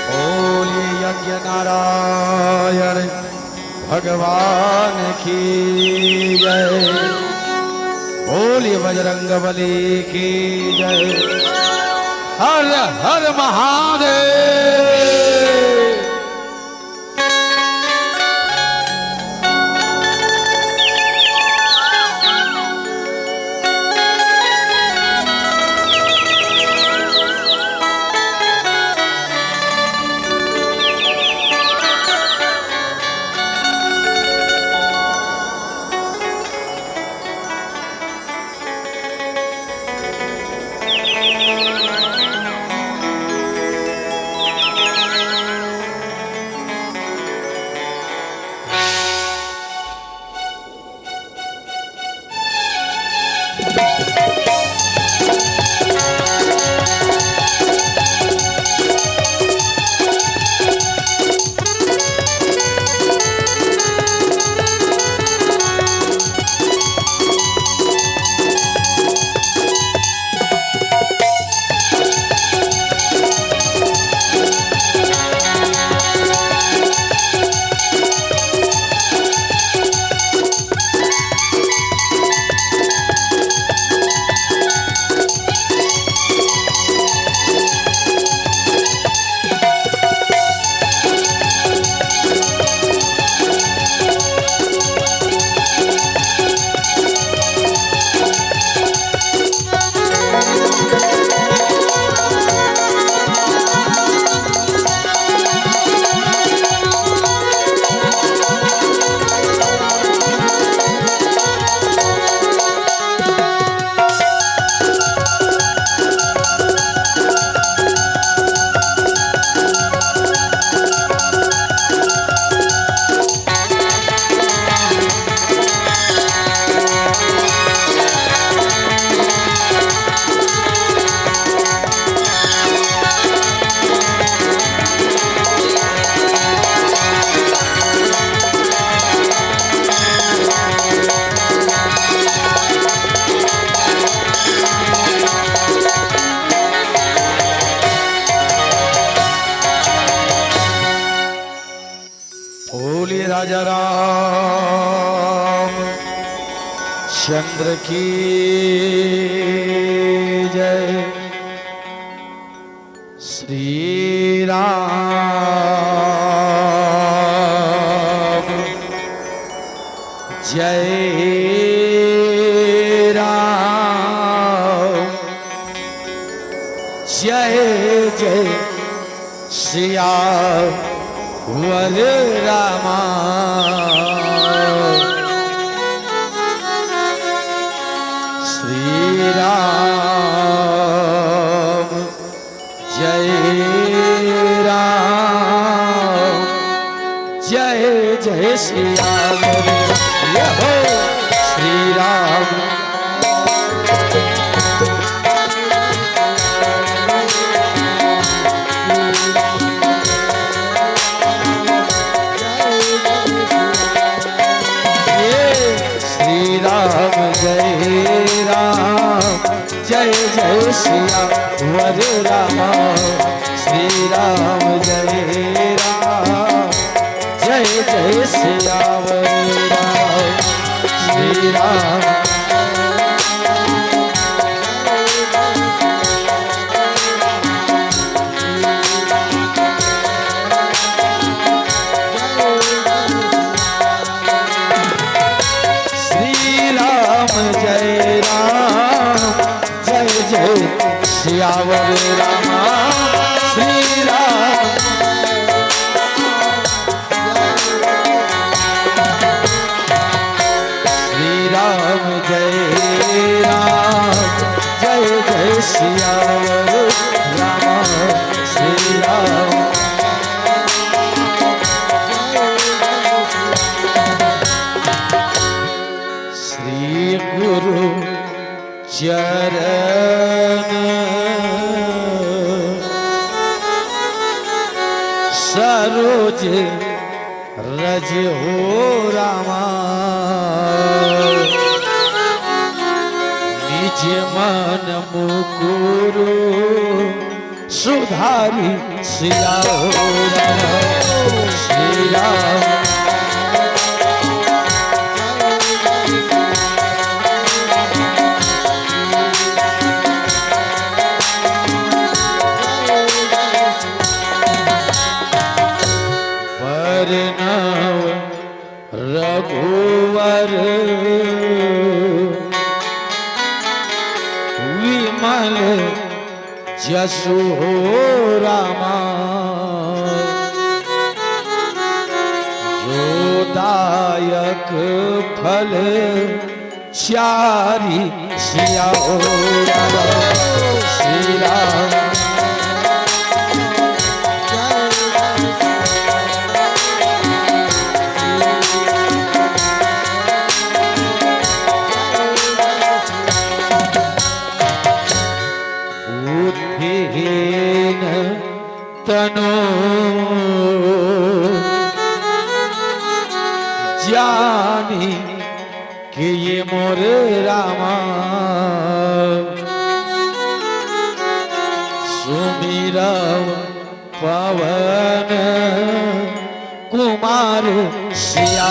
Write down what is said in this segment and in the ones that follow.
बोलिए यज्ञ नारायण भगवान की जय। बोलिए बजरंगबली की जय। हर हर महादेव। बोलिए राजा राम चंद्र की जय। श्री राम जय राम जय जय सिया वर रामा। श्री राम जय राम जय जय सिया वर। हो श्री राम जय जय सिया वर रामा। श्री राम जय राम जय जय सिया वर राम। श्री राम सियावर रामा। श्री राम श्री राम जय राम जय जय सियावर रामा। श्री राम श्री गुरु चरण सरोज रज हो रामा। निज मन मुकुरु सुधारी सिया राम श्री राम। परनव रघुवर विमल जसु रामा जोदायक फल चारि सिया राम श्री राम। तनो जानी कि ये मोर रामा सुमिरव पवन कुमार सिया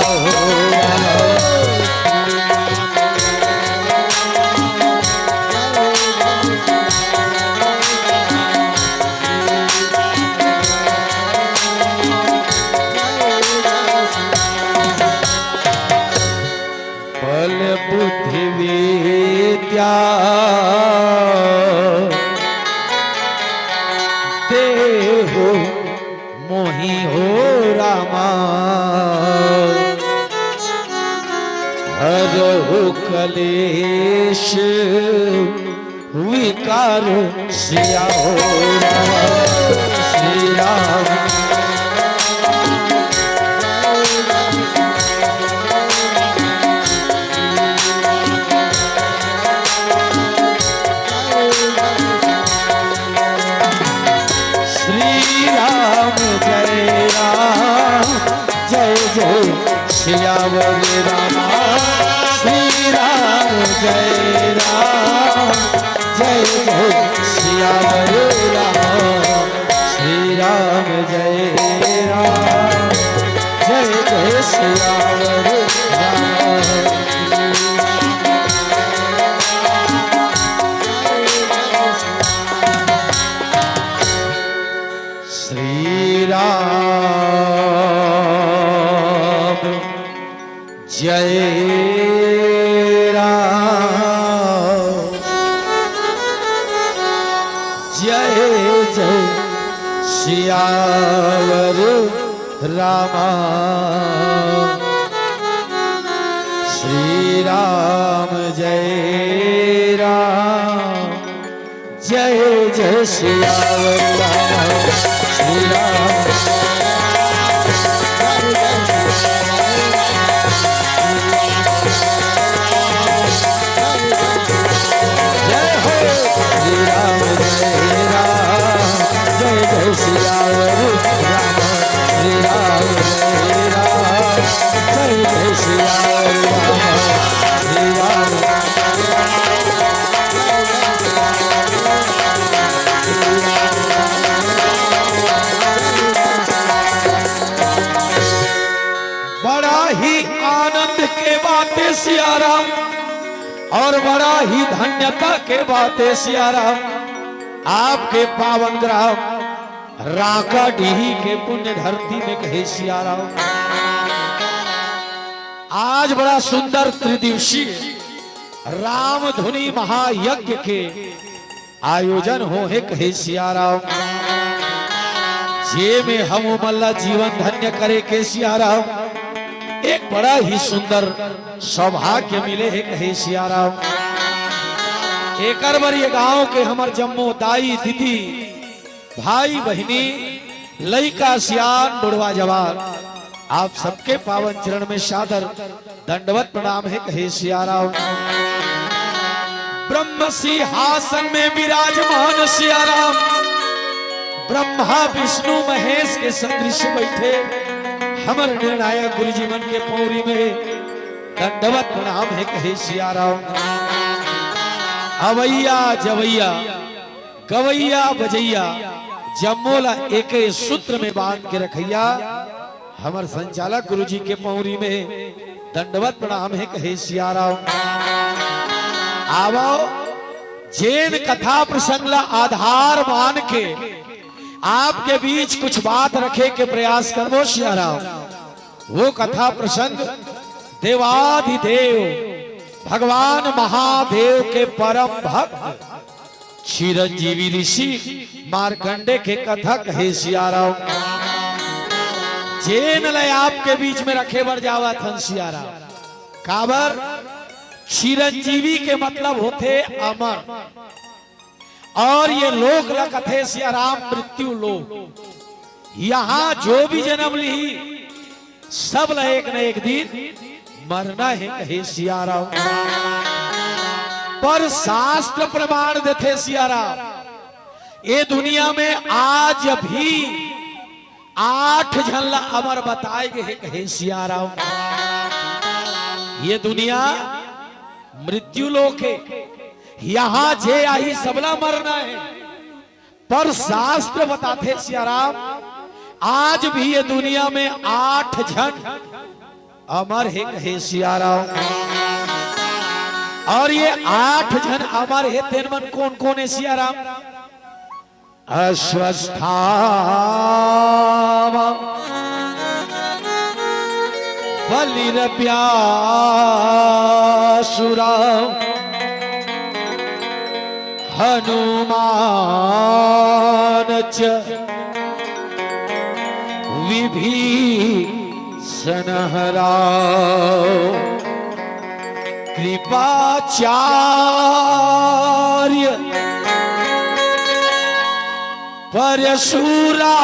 बुद्धि विद्या देहो मोहि हो रामा हरहु कलेश विकार सिया हो राम श्री राम। सियावर रामा श्री राम जय राम जय जय सियावर राम श्री राम जय राम जय जय सियावर राम। श्री राम जय राम जय जय सियावर रामा श्री राम जय राम जय जय सियावर राम श्री राम। बड़ा ही आनंद के बातें सिया राम और बड़ा ही धन्यता के बातें सिया राम आपके पावन ग्राम राकाडीही के पुण्य धरती में कहे सिया राम। आज बड़ा सुंदर त्रिदिवसीय राम धुनी महायज्ञ के आयोजन हो है कहे सिया राम। जे में हम मल्ला जीवन धन्य करे के सिया राम एक बड़ा ही सुंदर सौभाग्य मिले है कहे सिया राम। एक ये गांव के हमार जम्मो दाई दीदी भाई बहनी लइका सियान बुढ़वा जवान आप सबके पावन चरण में सादर दंडवत प्रणाम है कहे सिया राम। ब्रह्म सिंहासन में विराजमान सिया राम ब्रह्मा विष्णु महेश के सदृश बैठे हमर निर्णायक गुरु जी मन के पौरी में दंडवत प्रणाम है कहे सिया राम। अवैया जवैया गवैया बजैया जम्मोला एक सूत्र में बांध के रखैया। हमार संचालक गुरुजी के पौरी में दंडवत प्रणाम है कहे सियाराम। आवो जैन कथा प्रसंग ला आधार मान के आपके बीच कुछ बात रखे के प्रयास करबो सियाराम। वो कथा प्रसंग देवाधिदेव भगवान महादेव के परम भक्त चिरंजीवी ऋषि मार्कंडे के कथा कहे सियाराम। जैन लय आपके बीच में रखे बर जावा थन सियाराम। काबर चिरंजीवी के मतलब होते अमर, और ये लोक ला कथे सियाराम मृत्यु लोक। यहाँ जो भी जन्म ली सब ला एक न एक दिन मरना है कहे सियाराम। पर शास्त्र प्रमाण देते सियाराम। ये दुनिया में आज भी 8 झल्ला अमर बताए गए कहे सियाराम। ये दुनिया मृत्यु लोक है, यहाँ जे आई सबला मरना है। पर शास्त्र बताते सियाराम आज भी ये दुनिया में 8 जन अमर है कहे सियाराम। और ये 8 जन अमर है तेनमन कौन कौन है सियाराम? अश्वस्थामा, बलिरव्यासुरा, हनुमान च विभीषणहरा, कृपाचार्य परशुरा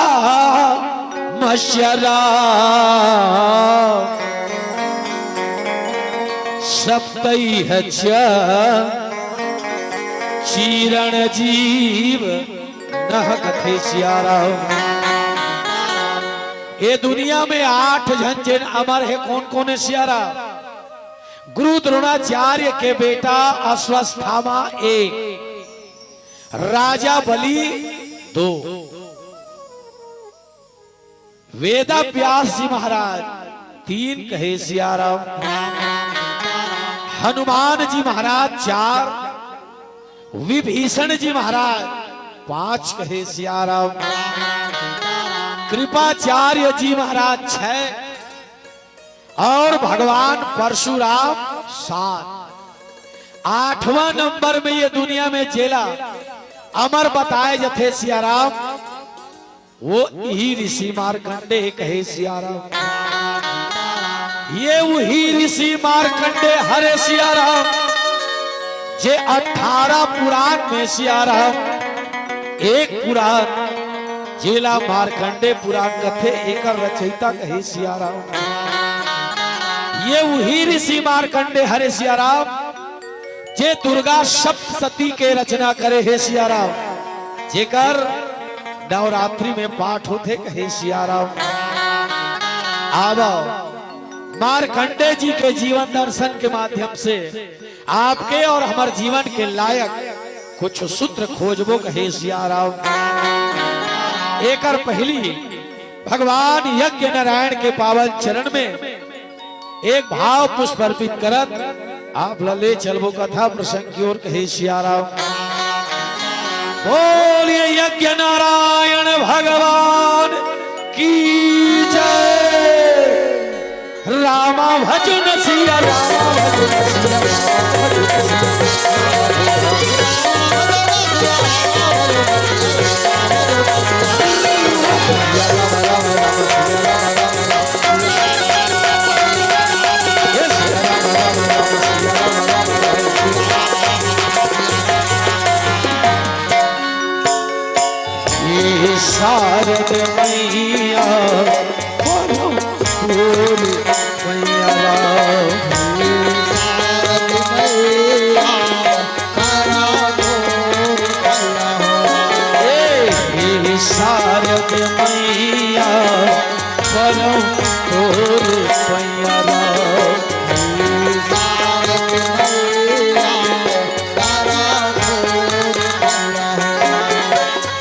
मशरा, सप्तैह च चिरणजीव नह कथे सियाराम। ये दुनिया में 8 जन जिन अमर है कौन कौन है सियाराम? गुरु द्रोणाचार्य के बेटा अश्वस्थामा 1, राजा बलि 2, वेदा व्यास जी महाराज 3 कहे सियाराम, हनुमान जी महाराज 4, विभीषण जी महाराज 5 कहे सियाराम, कृपाचार्य जी महाराज 6 और भगवान परशुराम 7। 8वां नंबर में ये दुनिया में जेला अमर बताए जथे सियाराम, वो ही ऋषि मार्कंडे कहे सियाराम। ये वही ऋषि मार्कंडे हरे सियाराम जे 18 पुराण में सियाराम एक पुराण जेला मार्कंडे पुराण कथे एक रचयिता कहे सियाराम। ये वही ऋषि मार्कंडे हरे सियाराम जे दुर्गा सप्तशती के रचना करे है सियाराम, जेकर नवरात्रि में पाठ होते कहे सियाराम। आवो मार्कंडे जी के जीवन दर्शन के माध्यम से आपके और हमारे जीवन के लायक कुछ सूत्र खोजबो कहे सियाराम। एकर पहली भगवान यज्ञ नारायण के पावन चरण में एक भाव पुष्प अर्पित करत आप ले चलबो कथा प्रसंग की ओर कहे सियाराम। बोलिए यज्ञ नारायण भगवान की जय। रामा भजन सिया रामा शारद मैया शारद मैया परम तोर पैया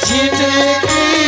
जिंदगी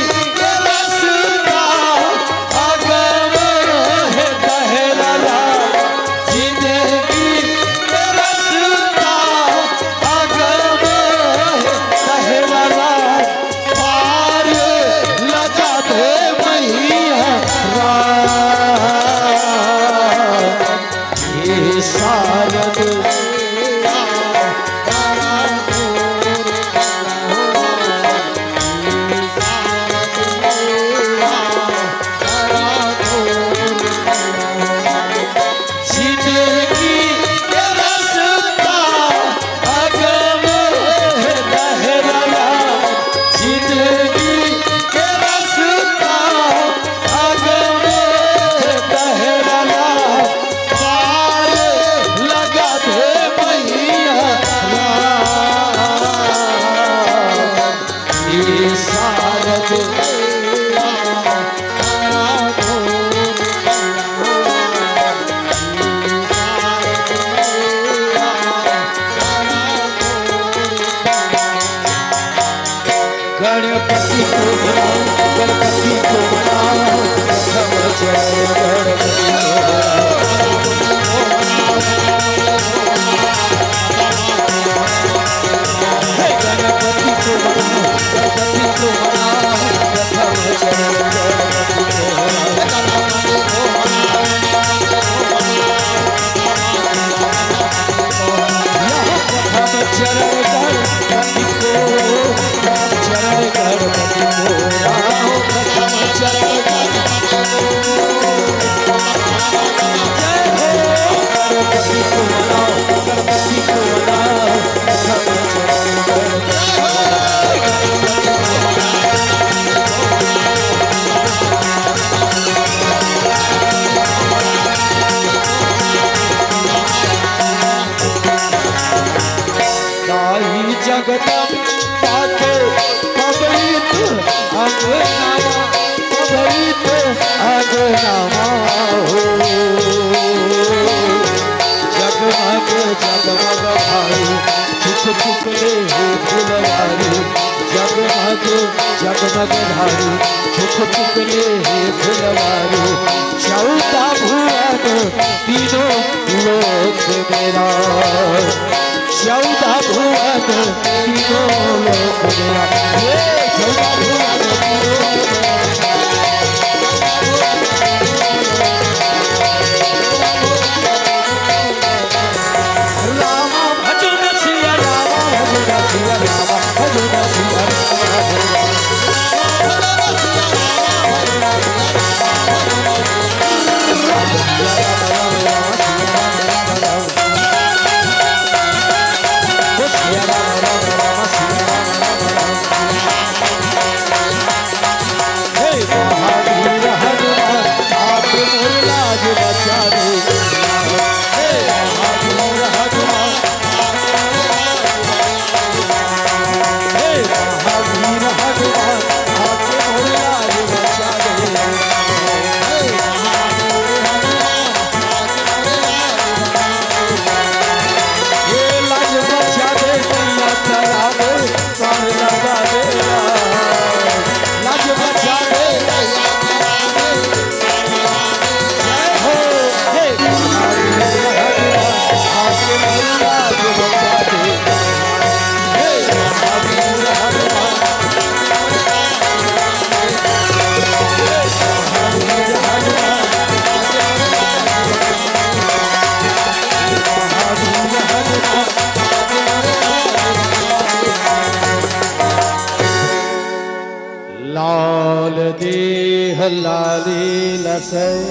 गणपति को मनाओ, गणपति को मनाओ, प्रथम चरण गणपति को गणपति को मनाओ, गणपति को मनाओ, प्रथम चरण गणपति को चरण गणपति को, चरण गणपति को आओ, प्रथम चरण गणपति को जय हो। गणपति को मनाओ, गणपति को मनाओ, प्रथम चरण गणपति जगदम्बा के पवित्र अंगनामा, पवित्र अंगनामा हो। जगमग जगमग भाई चुक चुक ले फुलवारी, जगमग जगमग भाई चुक चुक ले फुलवारी। 14 भुवन तीनों लोक मेरा, 14 भुवन तीनों लोक मेरा, ये 14 भुवन रामा भजन सिया रामा, भजन सिया रामा, भजन सिया लाल देह लाली लसै,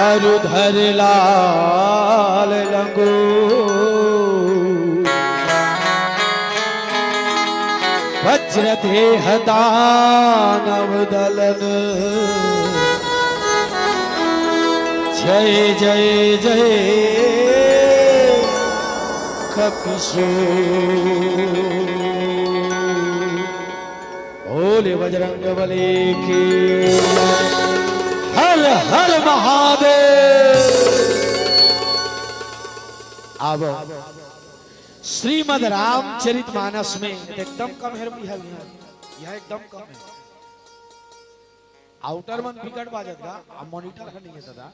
अरुधर लाल लंगो। वज्र देह दानव दलन, जय जय जय कपिशोर। बोले बजरंग बली की, हर हर महादेव। अब श्रीमद् रामचरितमानस में एकदम कम है, यह एकदम कम है। आउटर मन विकट बाजत का, अब मॉनिटर का नहीं है सदा।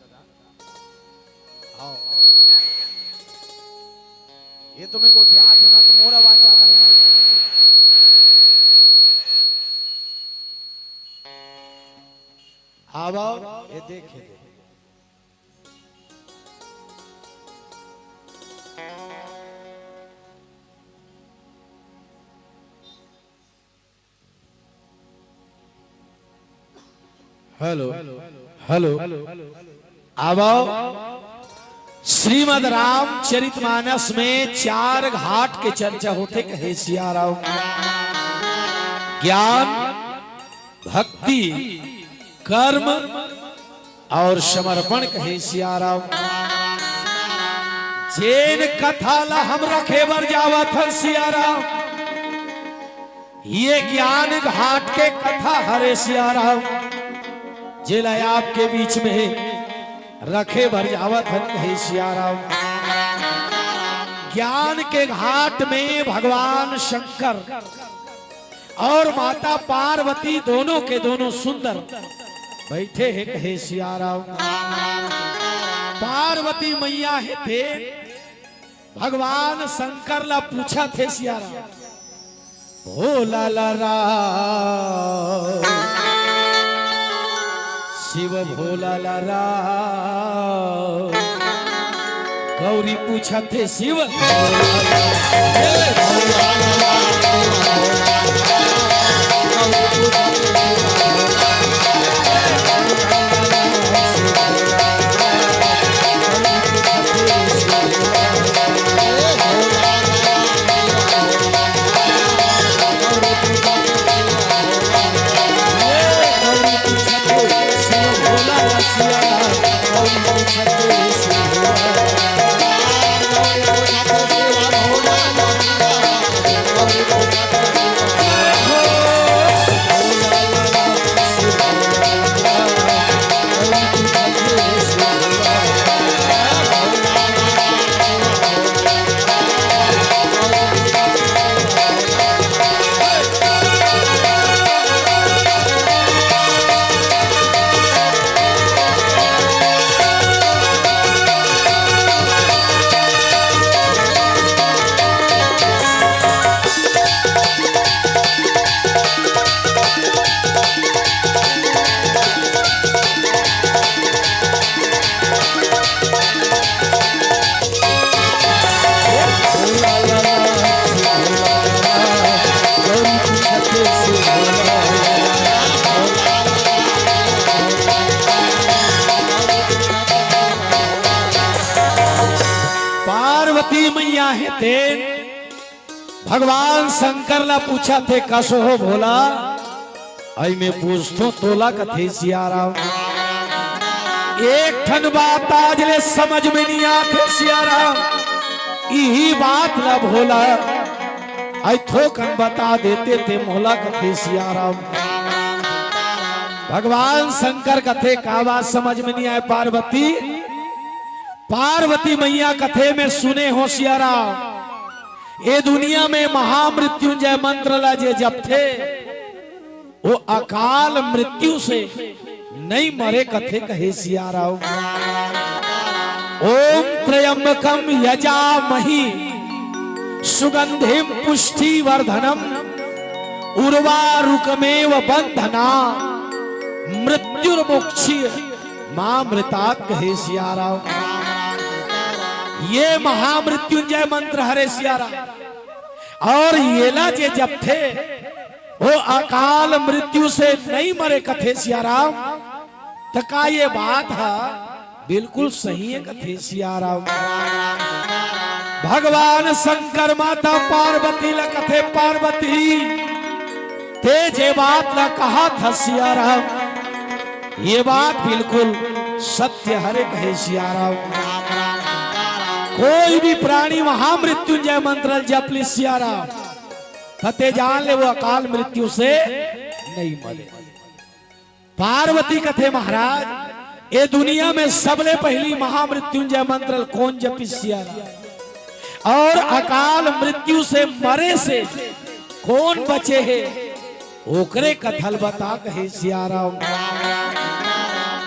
ये तुम्हें को ध्यान होना तो मोर आवाज ज्यादा है माइक में। आओ ये देखे दे। हेलो हेलो आओ। श्रीमद् रामचरितमानस में 4 घाट के चर्चा होते कहे सियाराम। ज्ञान, भक्ति, कर्म और समर्पण कहे सियाराम। जैन कथा ला हम रखे बर जावत हर सियाराम। ये ज्ञान घाट के कथा हरे सियाराम। जिला आपके बीच में रखे भर जावत हन कहे सियाराम। ज्ञान के घाट में भगवान शंकर और माता पार्वती दोनों के दोनों सुंदर बैठे हैं कहे सिया राम। पार्वती मैया है थे भगवान शंकर ला पूछा थे सिया राम, भोला ला राम शिव भोला ला राम। गौरी पूछा थे शिव मैया है ते भगवान शंकर ला पूछा थे कसो हो भोला, आई मैं पूछतो तोला कथे सिया राम। एक ठन बात आज ले समझ में नहीं आते सिया राम, यही बात ला भोला आई थोकन बता देते थे मोला कथे सिया राम। भगवान शंकर कथे का बात समझ में नहीं आए पार्वती, पार्वती मैया कथे में सुने हो सिया राम। ये दुनिया में महामृत्युंजय मंत्र ला जे जप थे वो अकाल मृत्यु से नहीं मरे कथे कहे सिया राम। ओम त्र्यंबकम यजामहि सुगंधिम पुष्टिवर्धनम उर्वारुकमेव बंधना मृत्युर्मुक्षीय मामृतात् कहे सिया राम। ये महामृत्युंजय मंत्र हरे सिया राम और ये ला जे जब थे वो अकाल मृत्यु से नहीं मरे कथे सिया राम। तो का ये बात है बिल्कुल सही है कथे सिया राम। भगवान शंकर माता पार्वती ला कथे पार्वती ते जे बात ला कहा था सिया राम, ये बात बिल्कुल सत्य हरे कहे सिया राम। कोई भी प्राणी महामृत्युंजय मंत्र जप ली सिया राम फतेह जान ले वो अकाल मृत्यु से नहीं मरे। पार्वती कथे महाराज ये दुनिया में सबले पहली महामृत्युंजय मंत्र कौन जपी सिया राम और अकाल मृत्यु से मरे से कौन बचे है ओकरे कथल बता कहे सिया राम।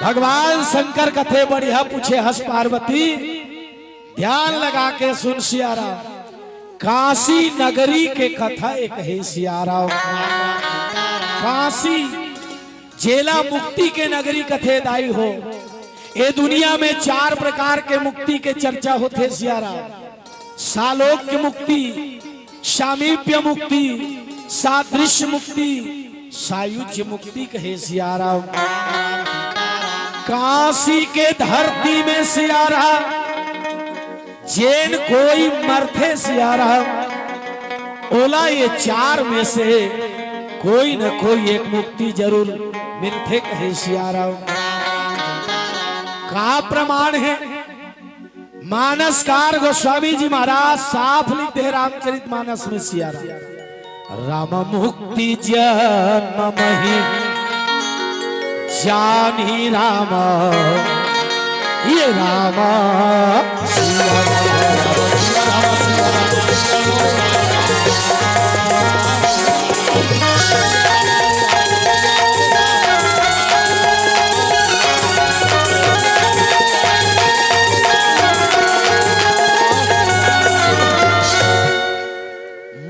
भगवान शंकर कथे बढ़िया पूछे हस पार्वती, ध्यान लगा के सुन सिया राम। काशी नगरी के कथा एक है सिया राम। काशी जेला मुक्ति के नगरी कथे दाई हो। ये दुनिया में 4 प्रकार के मुक्ति के चर्चा होते सिया राम। सालोक्य मुक्ति, सामीप्य मुक्ति, सादृश्य मुक्ति, सायुज्य मुक्ति कहे सिया राम। काशी के धरती में सिया राम जैन कोई मरथे सिया राम ओला ये 4 में से कोई न कोई एक मुक्ति जरूर मिलते कहे सिया राम। का प्रमाण है? मानसकार गोस्वामी जी महाराज साफ लिखते हैं रामचरितमानस में सिया राम मुक्ति जन्म मही जानी राम ये रामा सिया राम, सिया राम, सिया राम।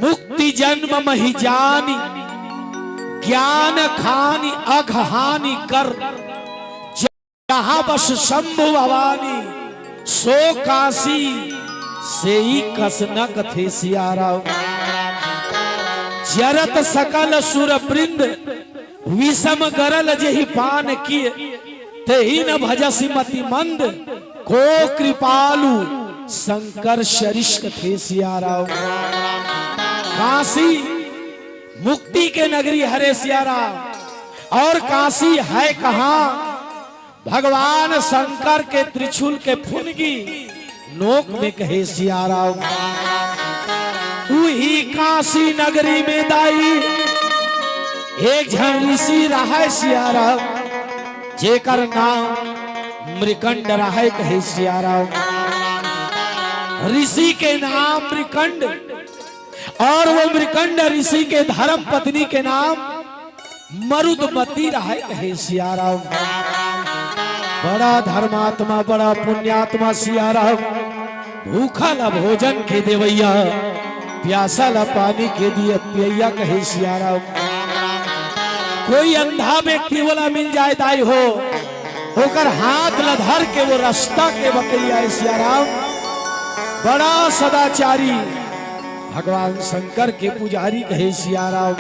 मुक्ति जन्म महि जानी, ज्ञान खानी अघहानि कर, जहां बस शंभु भवानी, सो काशी से ही कसना कथे सिया राम। जरत सकल सुर वृंद, विषम गरल जेहि पान किए, तेहि न भजसि मति मंद, को कृपालु शंकर शरीष कथे सिया राम। काशी मुक्ति के नगरी हरे सिया राम, और काशी है कहां? भगवान शंकर के त्रिशूल के फुनगी नोक में कहे सिया राम। वही काशी नगरी में दाई एक झन ऋषि रहा सिया राम, जेकर नाम मृकंड रहा कहे सिया राम। ऋषि के नाम मृकंड, और वो मृकंड ऋषि के धर्म पत्नी के नाम मरुदमती रहा कहे सिया राम। बड़ा धर्मात्मा बड़ा पुण्यात्मा सिया राम, भूखा ला भोजन के देवैया, प्यासा ला पानी के दिए पियैया कहे सिया राम। कोई अंधा व्यक्ति वाला मिल जाए दाई हो, होकर हाथ लधर के वो रास्ता के बकैया सिया राम। बड़ा सदाचारी भगवान शंकर के पुजारी कहे सिया राम।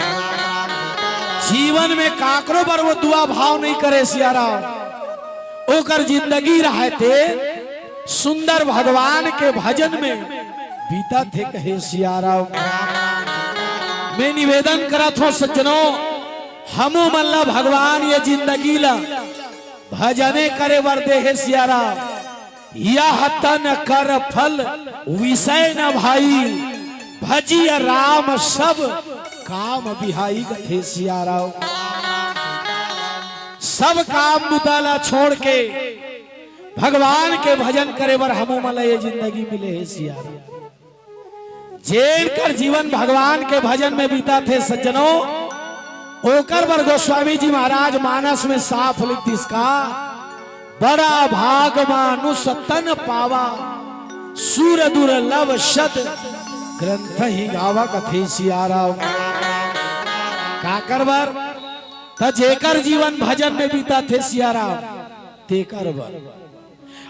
जीवन में काकरो पर वो दुआ भाव नहीं करे सिया राम, ओकर जिंदगी रहते सुंदर भगवान के भजन में बीता थे कहे सिया राम। मैं निवेदन करत हूं सज्जनों, हमो मल्ला भगवान ये जिंदगी ला भजने करे वर्दे है सिया राम। यह तन कर फल विषय न भाई, भजिया राम सब काम बिहाई कथे सिया राम। सब काम मुताला छोड़ के भगवान के भजन करे बर हमो मला ये जिंदगी मिले है सिया राम। जेन कर जीवन भगवान के भजन में बीता थे सज्जनों, ओकर बर गोस्वामी जी महाराज मानस में साफ लिख दिसका, बड़ा भाग मानुष तन पावा, सूर दुर्लभ शत ग्रंथ ही गावा कथे सिया राम। काकर बर त जेकर जीवन भजन में बीता थे सिया राम तेकर बर,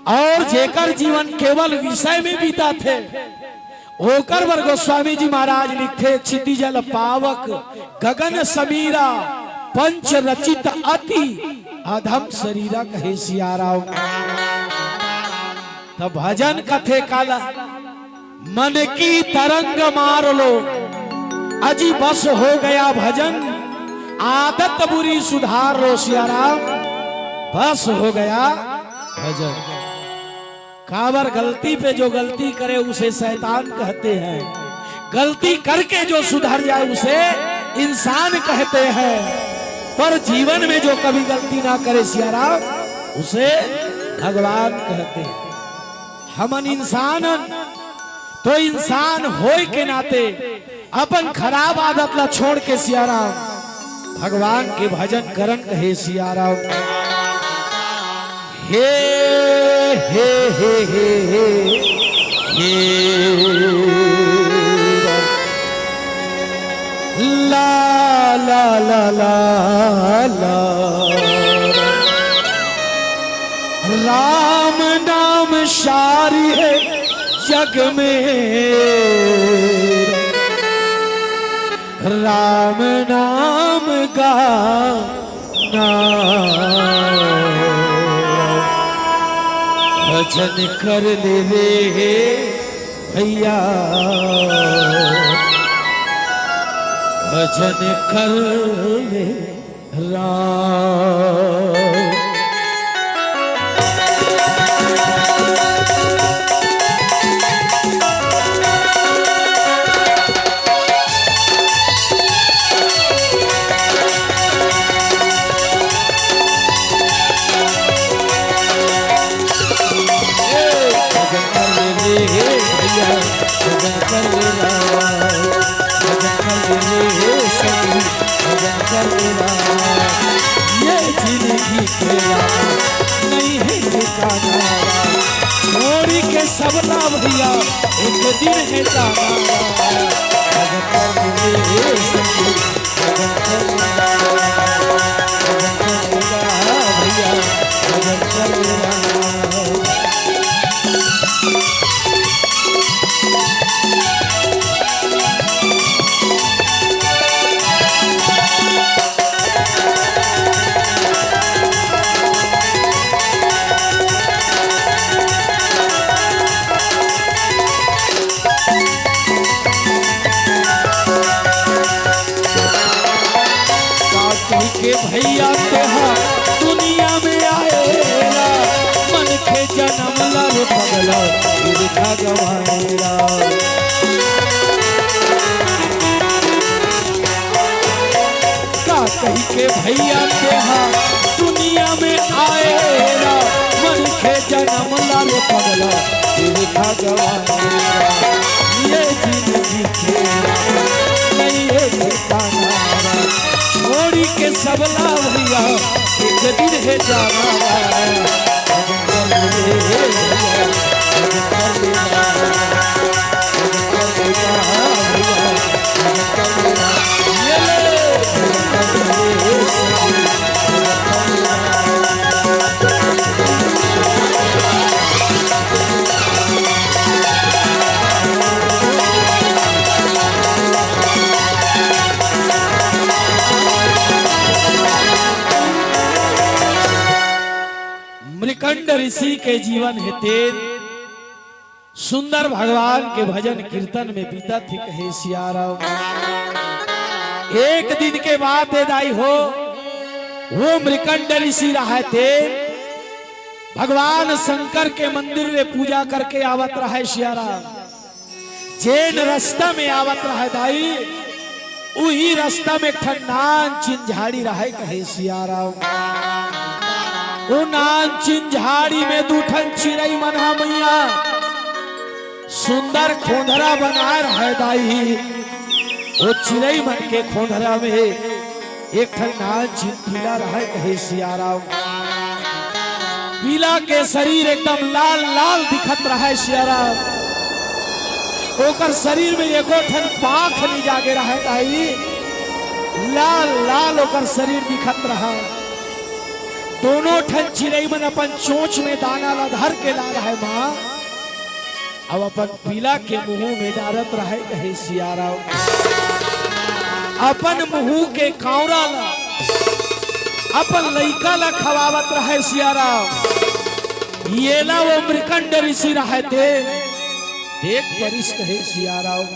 और जेकर जीवन केवल विषय में बीता थे ओकर बर गोस्वामी जी महाराज लिखे, क्षितिजल पावक गगन समीरा, पंच रचित अति अधम शरीरा कहे सिया राम। तब भजन कथे काला मन की तरंग मार लो, अजी बस हो गया भजन, आदत बुरी सुधार लो सिया राम, बस हो गया भजन। काबर गलती पे जो गलती करे उसे शैतान कहते हैं, गलती करके जो सुधर जाए उसे इंसान कहते हैं, पर जीवन में जो कभी गलती ना करे सिया राम उसे भगवान कहते हैं। हमन इंसान तो इंसान होए के नाते अपन खराब आदत ला छोड़ के सिया राम भगवान के भजन करन कहे सिया राम। हे हे हे हे हे हे ला ला ला ला ला, राम नाम सारी है जग में, राम नाम गाना, भजन कर ले रे भैया, भजन कर ले राम। कर लेना, भजन कर ले सखी, भजन कर लेना। ये जिंदगी तेरा नहीं है ठिकाना, छोड़ी के सबला भैया एक दिन है जाना। भजन कर ले सखी, भजन कर लेना, भजन कर लेना भैया, भजन कर लेना। के भैया तोहार दुनिया में आएला, मन के जन्म लर पगला लिखा गवाएला। का कही के भैया तोहार दुनिया में आएला, मन के जन्म लर पगला लिखा गवाएला। ये जिंदगी तेरा नहीं है ठिकाना, छोड़ी के सबला भैया एक दिन है जाना। भजन कर ले भैया, भजन कर लेना, भजन कर लेना भैया, भजन कर लेना। ये ले भजन कर ले सखी, भजन कर लेना। मृकंड ऋषि के जीवन हेते सुंदर भगवान के भजन कीर्तन में बीता थी कहे सियाराम। एक दिन के बाद दाई हो वो मृकंड ऋषि रहते भगवान शंकर के मंदिर में पूजा करके आवत रहे सियाराम। जैन रास्ता में आवत रहे दाई, वही रास्ता में ठंडान चिंझाड़ी रहे कहे सियाराम। वो नान चिंझाड़ी में दूठन चिरई मना मैया सुंदर खोंधरा बना रहे दाई। वो चिरई मन के खोंधरा में एक ठन नान चिन पीला रहे कहे सियाराम। पीला के शरीर एकदम लाल लाल दिखत रहे सियाराम। ओकर शरीर में एगो ठन पाख नहीं जागे रहे दाई, लाल लाल ओकर शरीर दिखत रहा। दोनों ठन चिड़ई मन अपन चोंच में दाना ला धर के ला रहे माँ, अब अपन पीला के मुंह में डालत रहे कहे सियाराम। अपन मुंह के कावरा ला अपन लइका ला खवावत रहे सियाराम। ये ला वो मृकंड ऋषि रहते एक परिस कहे सियाराम।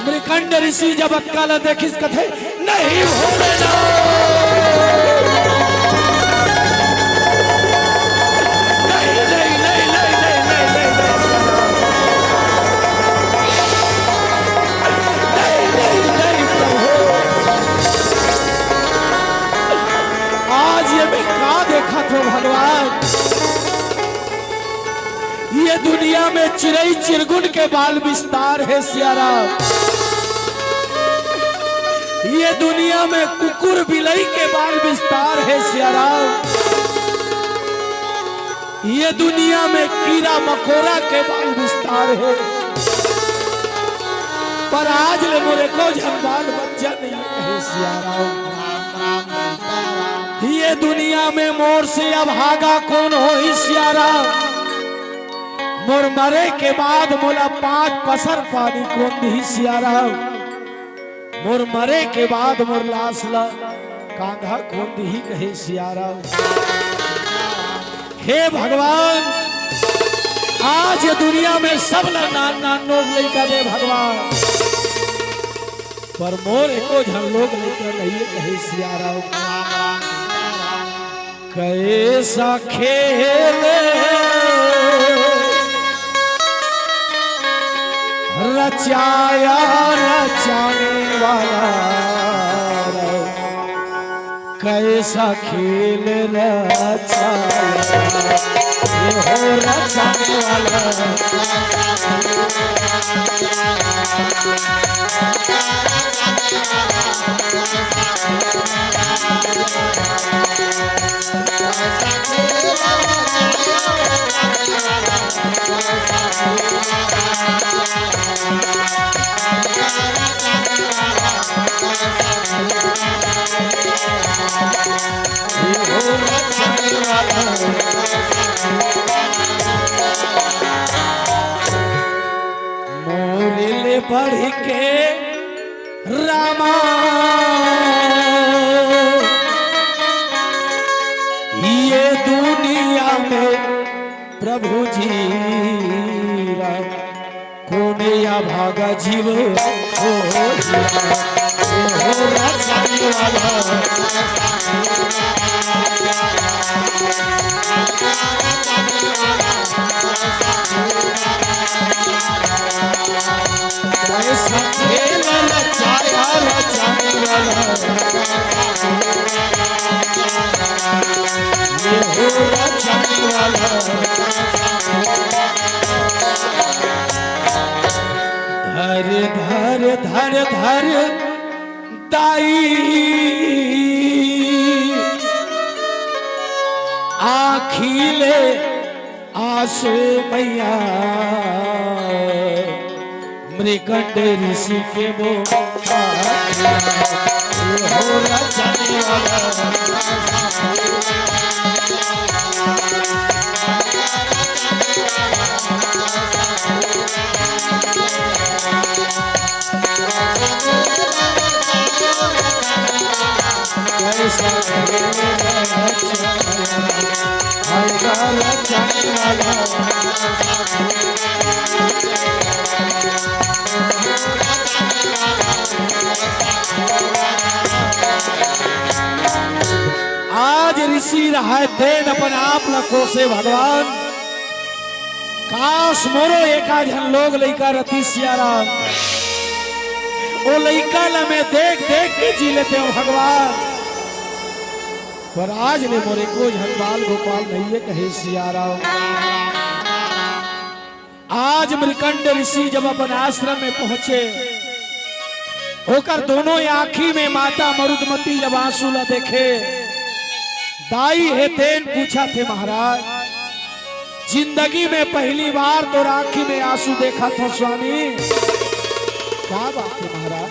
मृकंड ऋषि जब अक्का ला देखिस कथे नहीं होने ना, देखा तो भगवान ये दुनिया में चिड़ई चिरगुन के बाल विस्तार है सियाराम। ये दुनिया में कुकुर बिलई के बाल विस्तार है सियाराम। ये दुनिया में कीड़ा मकोड़ा के बाल विस्तार है, पर आज ले मोरे को बाल बच्चा नहीं है सियाराम। ये दुनिया में मोर से अब भागा कौन हो ही सियाराम। मोर मरे के बाद मोला 5 पसर पानी कौन दी सियाराम। मोर मरे के बाद मोर लाश ला कांधा कौन दी कहे सियाराम। हे भगवान आज दुनिया में सब ला नान नान लोग लेकर दे भगवान, पर मोर एको झन लोग लेकर नहीं कहे सियाराम। कैसा खेल रचाया रचाने वाला, कैसा खेल रचाया ये हो रचाने वाला। मोरिले पढ़ के रामा ये दुनिया में प्रभु जी कोने या भागा जीव हो रचाने वाला। कैसा खेल रचाया रचाने वाला ये हो रचाने वाला। धर धर धर धर दाई आखिले आंसू मैया मृकंड ऋषि के वो हो रचाने वाला। कैसा रचाने वाला। आज ऋषि रहे थे अपन आप लखों से भगवान काश मोरो एका झन लोग लइका रति सियाराम ओ लइका ला में देख देख के जी लेते हो भगवान। पर आज ले मोरे को झन बाल गोपाल नहीं कहे सियाराम। आज मृकंड ऋषि जब अपन आश्रम में पहुंचे होकर दोनों आंखी में माता मरुदमती जब आंसू ला देखे दाई हेतेन पूछा थे महाराज जिंदगी में पहली बार तो आंखी में आंसू देखा था स्वामी। क्या बात है महाराज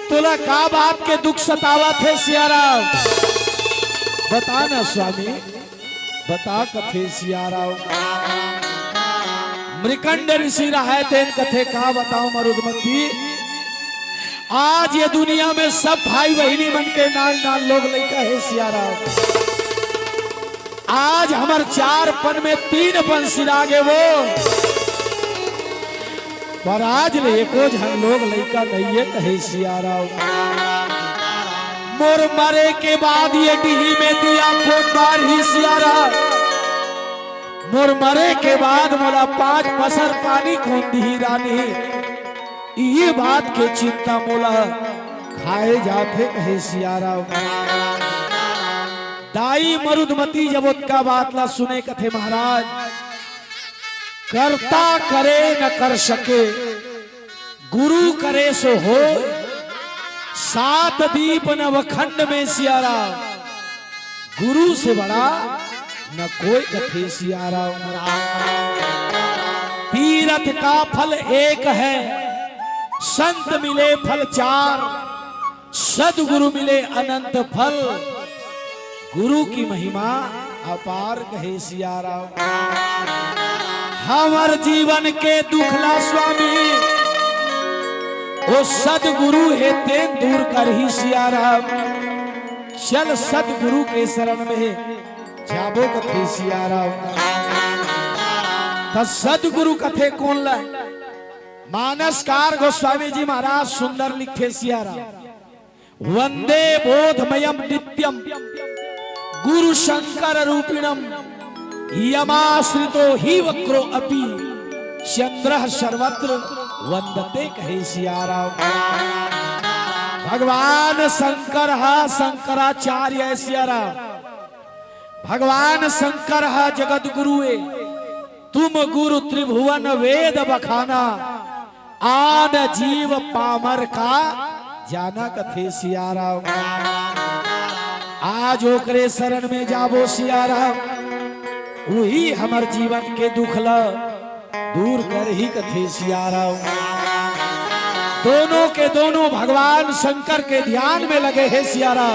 तोला का बात के दुख सतावा थे सियाराम बता ना स्वामी बता कथे सियाराम। मृकंड ऋषि रहे थे कथे का बताओ मरुदमती। आज ये दुनिया में सब भाई बहनी मन के नाल नाल लोग लइका है सियाराम। आज हमार 4 पन में 3 पन सिरागे वो पर आज ले एको झन लोग लइका नहीं कहे सियाराम। मोर मरे के बाद ये डीही में दिया कोट बार ही सियाराम। मोर मरे के बाद मोला 5 पसर पानी खोन दी रानी ये बात के चिंता मोला खाए जाते कहे सियाराम। दाई मरुदमती जब उसका बात ला सुने कथे महाराज करता करे न कर सके गुरु करे सो हो 7 दीप नवखंड में सियाराम। गुरु से बड़ा न कोई कथे सियाराम। तीरथ का फल एक है संत मिले फल 4 सदगुरु मिले अनंत फल। गुरु की महिमा अपार कहे सियाराम। हमार जीवन के दुखला स्वामी वो सदगुरु है ते दूर कर ही सियाराम। चल सदगुरु के शरण में जाबो कथे सियाराम। तो सदगुरु कथे कौन ला मानसकार गोस्वामी जी महाराज सुंदर लिखे सियाराम। वंदे बोधमयम नित्यम गुरु शंकर रूपिणम यमाश्रितो ही वक्रो अपि चंद्र सर्वत्र वंदते कहे सियाराम। भगवान शंकर हा शंकराचार्य सियारा। भगवान शंकर हा जगत गुरुए, तुम गुरु त्रिभुवन वेद बखाना, आन जीव पामर का जाना कथे सियारा। आज ओकरे शरण में जाबो सियारा, वही हमर जीवन के दुखला दूर कर ही कथे सियारा। दोनों के दोनों भगवान शंकर के ध्यान में लगे हैं सियारा।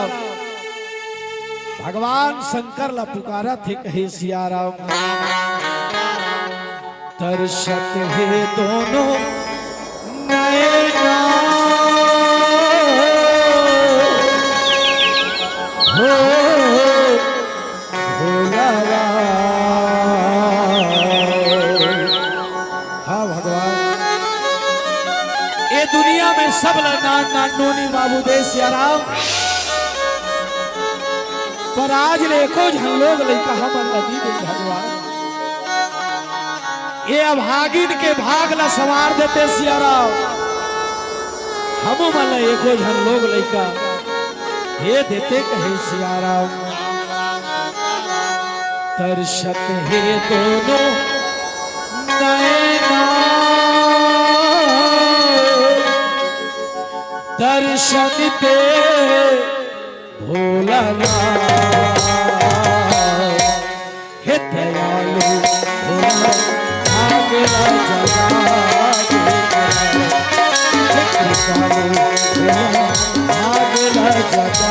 भगवान शंकर ला पुकारा थे कहे सियारा। तरसत है दोनों नैना हो भोला। हाँ भगवान, ये दुनिया में सब नान नोनी बाबू दे सियाराम, पर आज लेको झन लोग लइका हमर नदी दे भगवान। ये अभागिन के भाग ला सवार देते सियाराम, हमो मन एको झन लोग लइका हे देते कहे सियाराम। तरसत है दोनों नैना दर्शन दे भोला हे दयालु भोला आगला जगा आगला जगा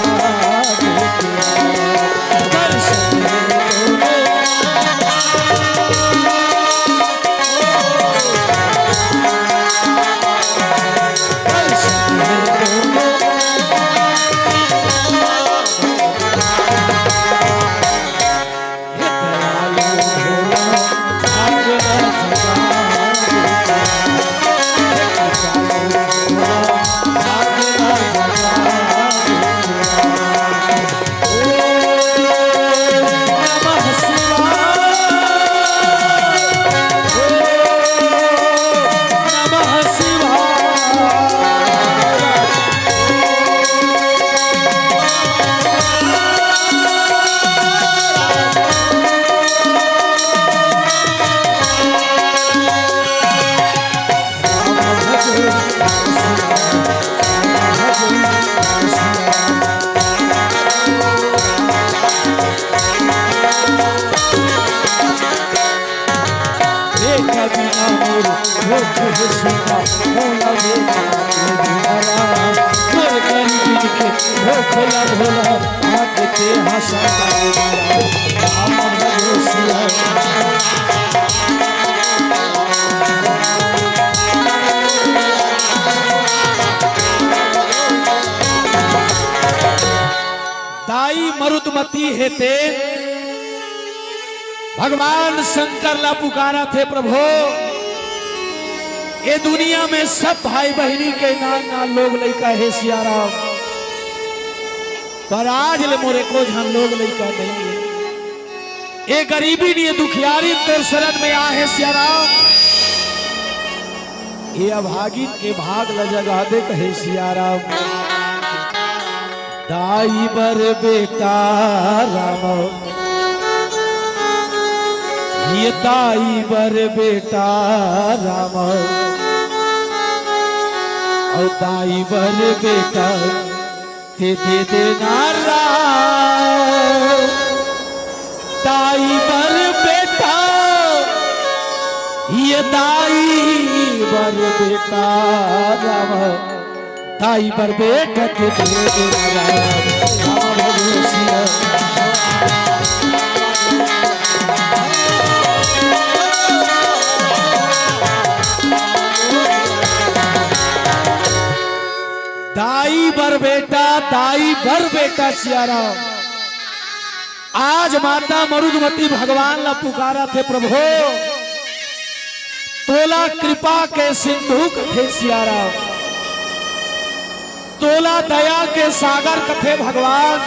भोला भोला आते हंसा दाई मरुदमती हेते भगवान शंकर ला पुकारा थे प्रभु। ये दुनिया में सब भाई बहनी के नान नान लोग लइका है सियाराम, पर आज ले मोरे को झन लोग लइका नहीं है। ये गरीबी नहीं दुखियारी तोर शरण में आ है सियाराम। ये अभागिन के भाग ल जगा दे कहे सियाराम। दाई बर बेटा राम, ये दाई बर बेटा राम, और दाई बर बेटा ते दे देना राम। दाई बर बेटा, ये दाई बर बेटा राम, दाई बर बेटा ते दे देना राम। दाई बर बेटा, दाई बर बेटा सियाराम। आज माता मरुदमती भगवान ला पुकारा थे प्रभु। तोला कृपा के सिंधु कथे सियाराम, तोला दया के सागर कथे भगवान।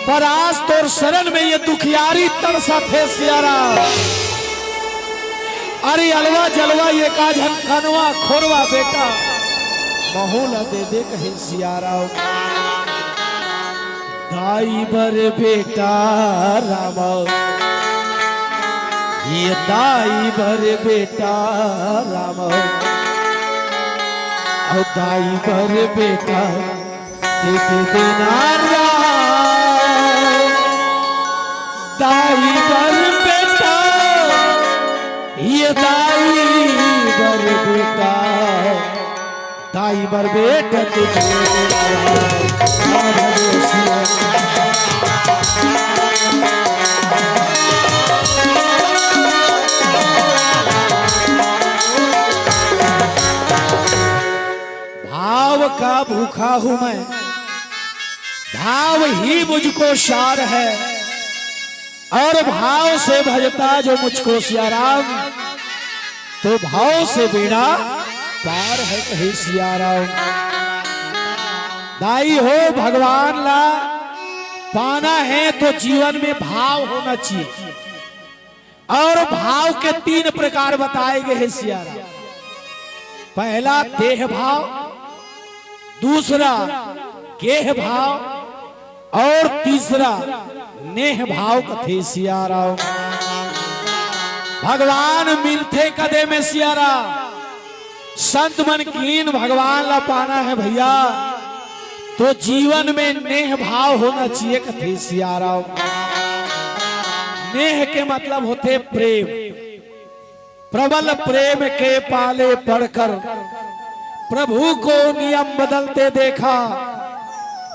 पर आज तोर शरण में ये दुखियारी तरसा थे सियाराम। अरे अलवा जलवा ये काझन कनवा खोरवा बेटा, महुला दे दे कहे सिया राम। दाई बर बेटा राम, ये दाई बर बेटा राम, और दाई बर बेटा दे देना राम। दाई बर बेटा, ये दाई बर बेटा, दाई बर बेटा दे देना राम। भाव का भूखा हूं मैं, भाव ही मुझको शार है, और भाव से भजता जो मुझको सिया राम, तो भाव से बेड़ा पार है कहे सिया राम। दाई हो भगवान ला पाना है तो जीवन में भाव होना चाहिए, और भाव के 3 प्रकार बताए गए हैं सिया राम। पहला देह भाव, दूसरा गेह भाव, और तीसरा नेह भाव कथे सिया राम। भगवान मिलते कदे में सिया राम, संत मन कीन भगवान ला पाना है भैया, तो जीवन में नेह भाव होना चाहिए कथे सिया राम। नेह के मतलब होते प्रेम, प्रबल प्रेम के पाले पड़कर प्रभु को नियम बदलते देखा,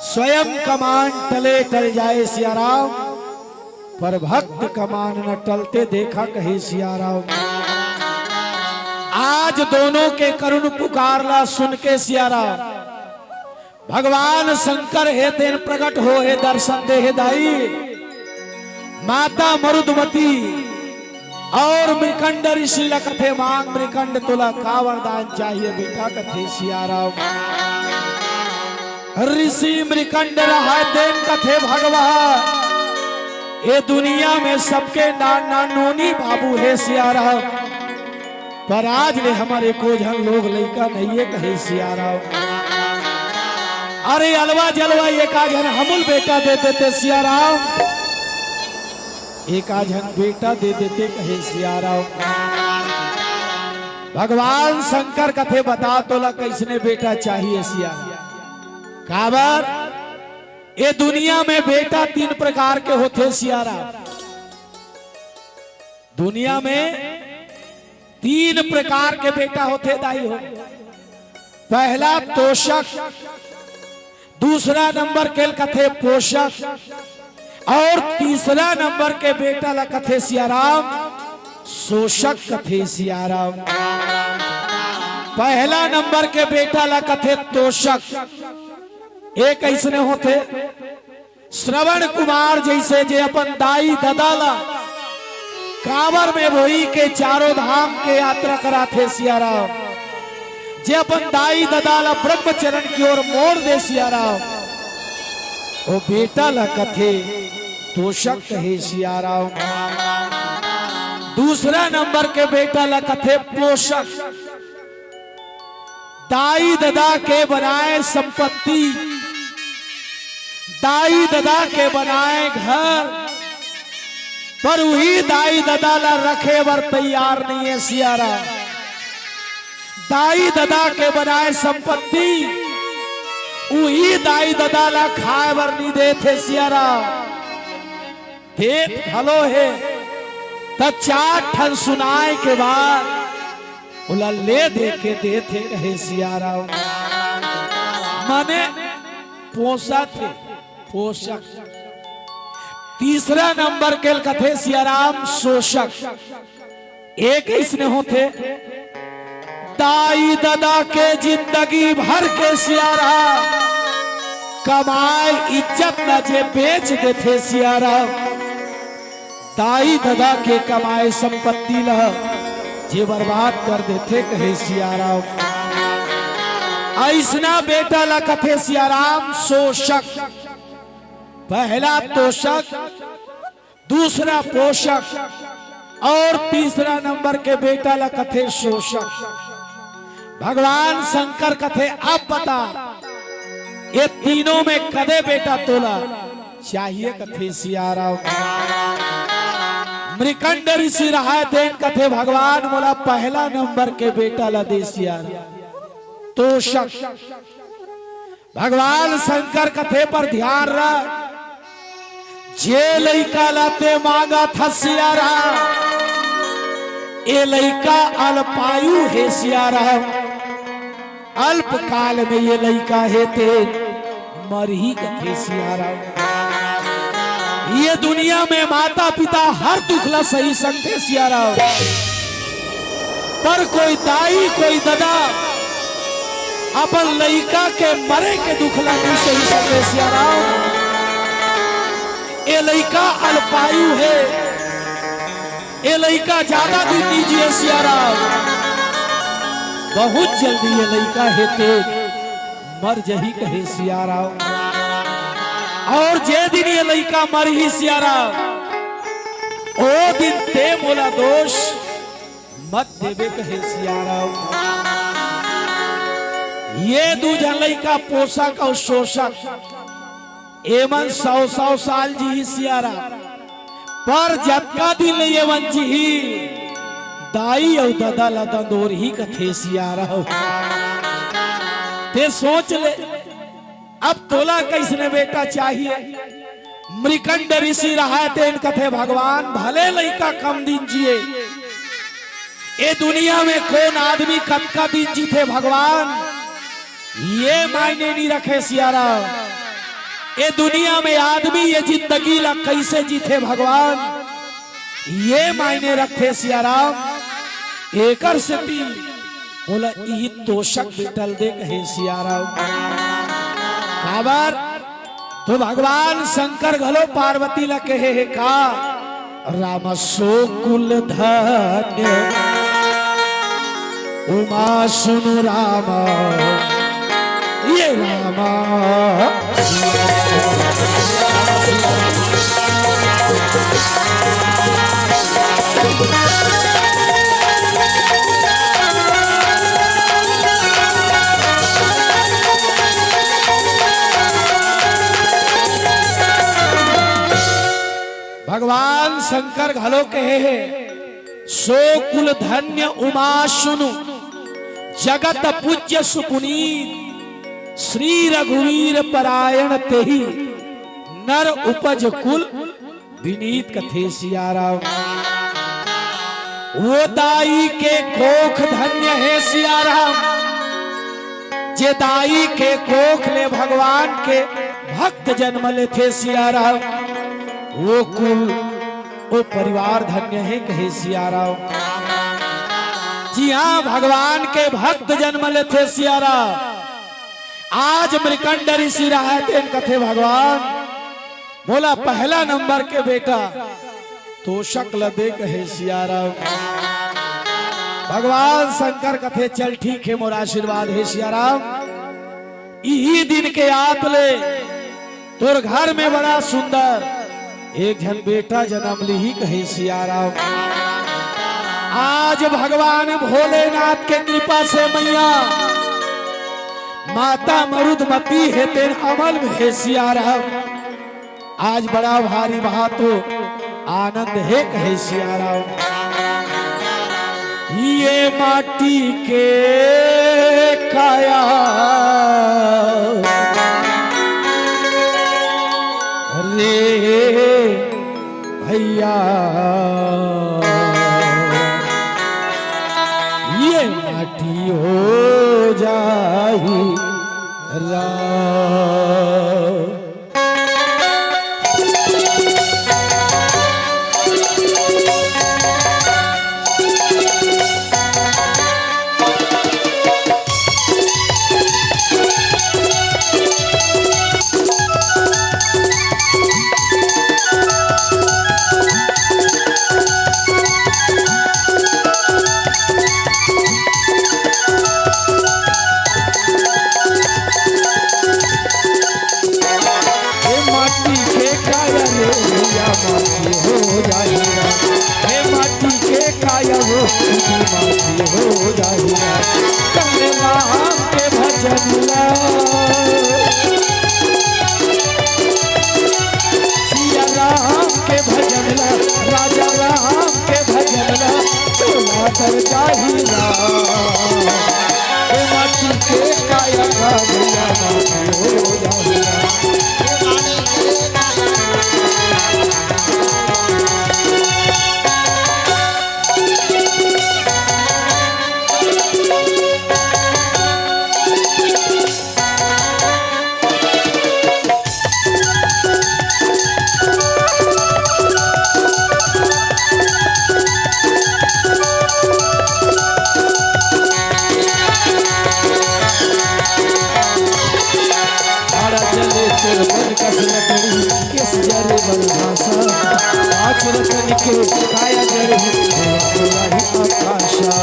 स्वयं कमान टले टल जाए सिया राम, पर भक्त कमान न टलते देखा कहे सिया राम। आज दोनों के करुण पुकारला सुन के सिया राम, भगवान शंकर हे तेन प्रकट हो हे दर्शन दे हे दाई। माता मरुदमती और मृकंड ऋषि कथे मांग मृकंड तुला का वरदान चाहिए बेटा कथे सिया राम। ऋषि मृकंड रहा तेन कथे भगवान, ये दुनिया में सबके नाना नोनी बाबू है सिया राम, पर आज ले हमारे को जन लोग लड़का नहीं है कहे सिया राम। अरे अलवा जलवा एक आजन हमुल बेटा दे देते सिया राम, एक आजन बेटा दे देते कहे सिया राम। भगवान शंकर कथे बता तोला कैसने बेटा चाहिए सिया। काबर ये दुनिया में बेटा 3 प्रकार के होते सिया राम। दुनिया में 3 प्रकार के बेटा होते दाई हो। पहला तोषक, दूसरा नंबर के कथे पोषक, और तीसरा नंबर के बेटा ला कथे सिया राम शोषक कथे सिया राम। पहला नंबर के बेटा ला कथे तोषक। एक ऐसने होते श्रवण कुमार जैसे जे अपन दाई ददाला कांवर में बोई के चारों धाम के यात्रा कराथे सिया राम, जे अपन दाई ददाला ब्रह्मचरण की ओर मोड़ दे सिया राम, वो बेटा ला कथे तोषक कहे सिया राम। दूसरा नंबर के बेटा ला कथे पोषक। दाई ददा के बनाए संपत्ति, दाई ददा के बनाए घर, पर वही दाई ददा ला रखे वर तैयार नहीं है सिया राम। दाई ददा के बनाए संपत्ति वही दाई ददा ला खाए वर नहीं देते सिया राम। देत हलो है तब 4 ठन सुनाए के बाद उला ले दे के देते कहे सिया राम। माने पोषा थे पोषक। तीसरा नंबर के कथे सिया राम शोषक। एक इसने होते दाई ददा के जिंदगी भर के सिया राम कमाए इज्जत न जे बेच देते सिया राम। दाई ददा के कमाए संपत्ति ला जे बर्बाद कर देते कहे सिया राम। ऐसना बेटा ला कथे सिया राम शोषक। पहला तोषक, दूसरा पोषक और तीसरा नंबर के बेटा ला कथे शोषक। भगवान शंकर कथे अब बता ये तीनों में कदे बेटा तोला चाहिए कथे सियाराम। मृकंड ऋषि रहा देन कथे भगवान बोला पहला नंबर के बेटा ला दे सियार तोषक। भगवान शंकर कथे पर ध्यान रख जे लइका लाते मांगा था सियारा ए लइका अल्पायु है सियारा। अल्प काल में ये लइका है ते मरही कथे सियारा। ये दुनिया में माता पिता हर दुखला सही सकते सियारा पर कोई दाई कोई दादा अपन लइका के मरे के दुखला नहीं सही सकते सियारा। ये लइका अल्पायु है ये लइका ज्यादा दिन दीजिए सियारा। बहुत जल्दी ये लइका है ते मर जही कहे सियारा। और जे दिन ये लइका मर ही सियारा ओ दिन ते मोला दोष मत देवे कहे सियारा। ये दूजन लइका पोषक और शोषक एवं 100 साल जी सियारा पर जबका दिन एवं जी दाई और दादा लता दोर ही कथे सियारा। ते सोच ले अब तोला कैसने बेटा चाहिए। मृकंड ऋषि रहा तेन कथे भगवान भले लइका कम दिन जिए ये दुनिया में कौन आदमी कब का दिन जीते भगवान ये मायने नहीं रखे सियारा। ये दुनिया में आदमी ये जिंदगी ला कैसे जीते भगवान ये मायने रखे सियारा। एकर से बोला ई तोषक बिटल दे कहे सियारा। खबर तो भगवान शंकर घलो पार्वती ला कहे है का राम सो कुल धन्य उमा सुनु रामा ये रामा। भगवान शंकर घलो कहे है सो कुल धन्य उमा सुनु जगत पूज्य सुपुनीत श्री रघुवीर परायण तेहि नर उपज कुल विनीत कथे सियारा। वो दाई के कोख धन्य है सियारा जे दाई के कोख ले भगवान के भक्त जन्म ले थे सियारा। वो कुल वो परिवार धन्य है कहे सियारा। जी हाँ भगवान के भक्त जन्म ले थे सियारा। आज मृकंड ऋषि रहा तेन कथे भगवान बोला पहला नंबर के बेटा तोषक लदे कहे सियारा। भगवान शंकर कथे चल ठीक है मोर आशीर्वाद है सियारा। यही दिन के आप ले तोर घर में बड़ा सुंदर एक जन बेटा जन्म ली ही कहे सियारा। आज भगवान भोलेनाथ के कृपा से मैया माता मरुदमती है तेरे अमल में है सियारा। आज बड़ा भारी बात तो आनंद है कहे सियारा। ये माटी के काया रे भैया ये माटी हो जाही रा। हो जाएगा हो जाएगा। काया जड़ आकाशा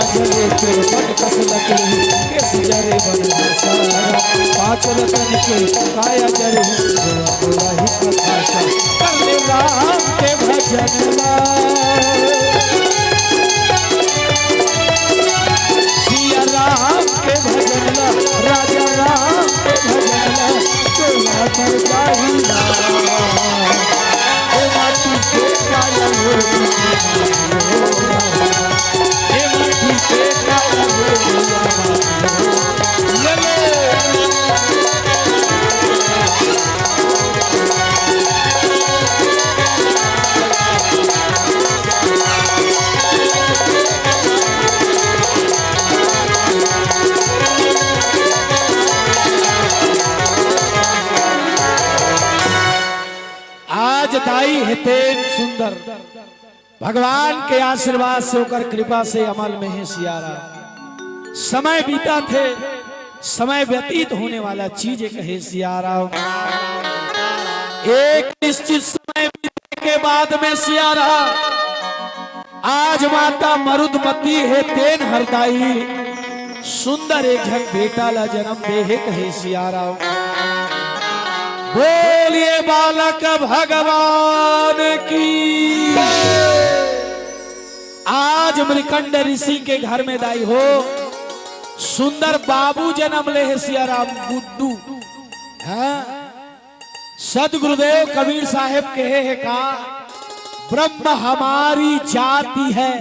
जले तेरे पट कस लकड़ी किस जरे बनभाषा पाँच रतन के काया जड़ ही आकाशा करने राम के भजन सिया राम के भजन राजा राम के भजन चोला पर जाहिला हे माटी के काया आज दाई हितेन सुंदर भगवान के आशीर्वाद से होकर कृपा से अमल में है सियारा। समय बीता थे, समय व्यतीत होने वाला चीज एक है सियारा। एक निश्चित समय बीतने के बाद में सियारा आज माता मरुदमती है तेन हरदाई सुंदर एक झन बेटा ला जन्म दे कहे सियारा। बोलिए बालक भगवान की। आज मृकंड ऋषि के घर में दाई हो सुंदर बाबू जन्म ले है सियाराम गुड्डू। सदगुरुदेव कबीर साहेब कहे है का ब्रह्म हमारी जाति है,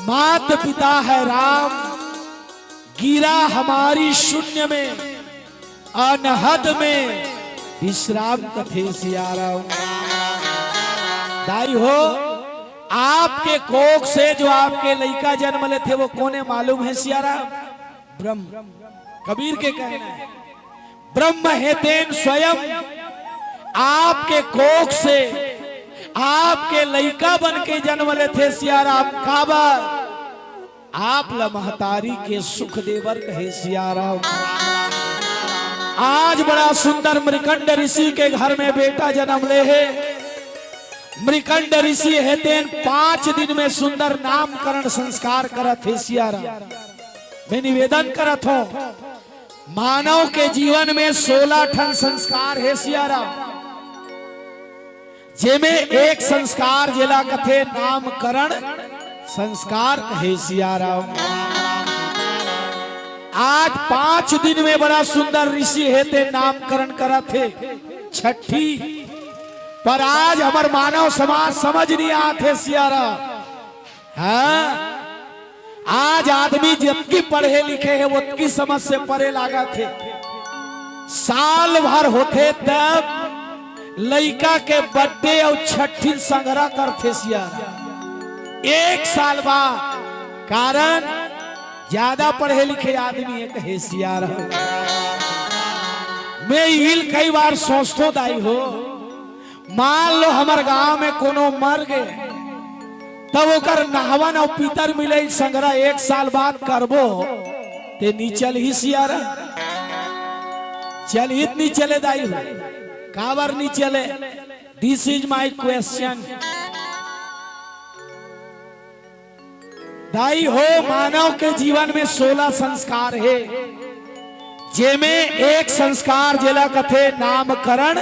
मात पिता है राम, गिरा हमारी शून्य में अनहद में विश्राम कथे सियाराम। दाई हो आपके कोख से जो आपके लड़का जन्म ले थे वो कोने मालूम है सियाराम? ब्रह्म। कबीर के कहना है ब्रह्म है तेन स्वयं आपके कोख से आपके लड़का बन के जन्म ले थे सियाराम। काबा आप लमहतारी के सुख देवर कहे सियाराम। आज बड़ा सुंदर मृकंड ऋषि के घर में बेटा जन्म ले है। मृकंड ऋषि है तेन 5 दिन में सुंदर नामकरण संस्कार करत है सियारा। मैं निवेदन करत हूं मानव के जीवन में 16 ठन संस्कार है सियारा, जेमे एक संस्कार जिला कथे नामकरण संस्कार है सियारा। आज 5 दिन में बड़ा सुंदर ऋषि है ते नामकरण करत थे। छठी पर आज हमार मानव समाज समझ नहीं आते सियारा। हाँ आज आदमी जितनी पढ़े लिखे है वो की समझ से परे लागा थे। साल भर होते तब लड़का के बर्थडे और छठी संग्रह करते सियारा। 1 साल बाद कारण ज्यादा पढ़े लिखे आदमी एक है सियारा। मैं हिल कई बार सोचतो दाई हो मान लो हमार गांव में कोनो मर गए तब ओकर नहवन और पितर मिले संग्रह 1 साल बाद करबो ते नी चल ही सियारा। चल हित नहीं चले दाई हो काबर नहीं चले? This is my question. दाई हो मानव के जीवन में 16 संस्कार है, जेमे एक संस्कार जिला कथे नामकरण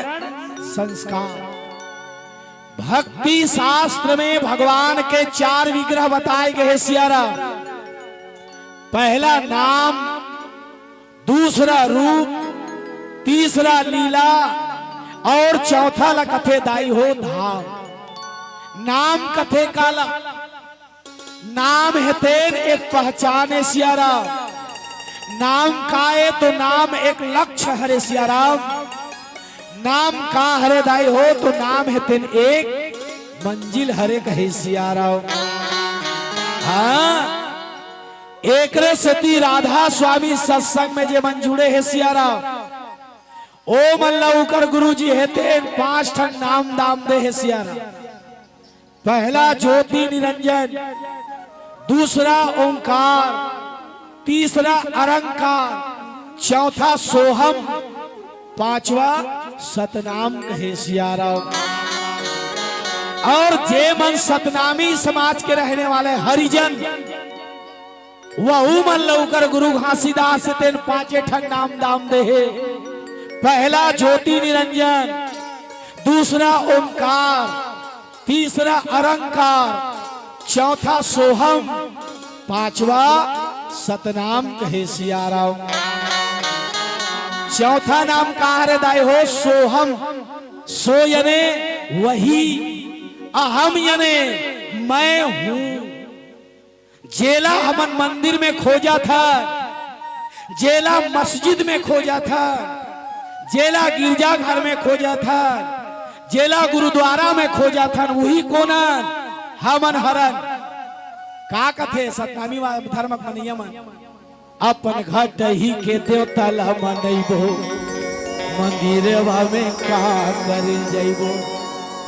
संस्कार। भक्ति शास्त्र में भगवान के 4 विग्रह बताए गए सियारा। पहला नाम, दूसरा रूप, तीसरा लीला और चौथा ला कथे दाई हो धाम। नाम कथे काला नाम है तेन एक पहचान है सियाराम। नाम का है तो नाम एक लक्ष्य हरे सियाराम। नाम का हरे दाई हो तो नाम है तेन एक मंजिल हरे कहे सियाराम। हाँ, एक सती राधा स्वामी सत्संग में जे मन जुड़े है सियाराम। ओ मल्लौकर गुरु जी है तेन 5 ठन नाम दाम दे है सियाराम। पहला ज्योति निरंजन, दूसरा ओंकार, तीसरा अरंकार, चौथा सोहम, पांचवा सतनाम कहे सियाराम। और जे मन सतनामी समाज के रहने वाले हरिजन वह मल्लौकर गुरु घासीदास तेन 5 ठन नाम दाम दे है। पहला ज्योति निरंजन, दूसरा ओंकार, तीसरा अरंकार, चौथा सोहम, पांचवा सतनाम कहे सियाराम। चौथा नाम कहा रे दाई हो सोहम। सो यने वही, अहम यने मैं हूं। जेला हमन मंदिर में खोजा था, जेला मस्जिद में खोजा था, जेला गिरजा घर में खोजा था, जेला गुरुद्वारा में खोजा था, वही कोना हमन हरन का कथे सतनामी धर्मक मनैया मन अपन घट ही के देवता ला मनैबो, मंदिरवा में का कर जइबो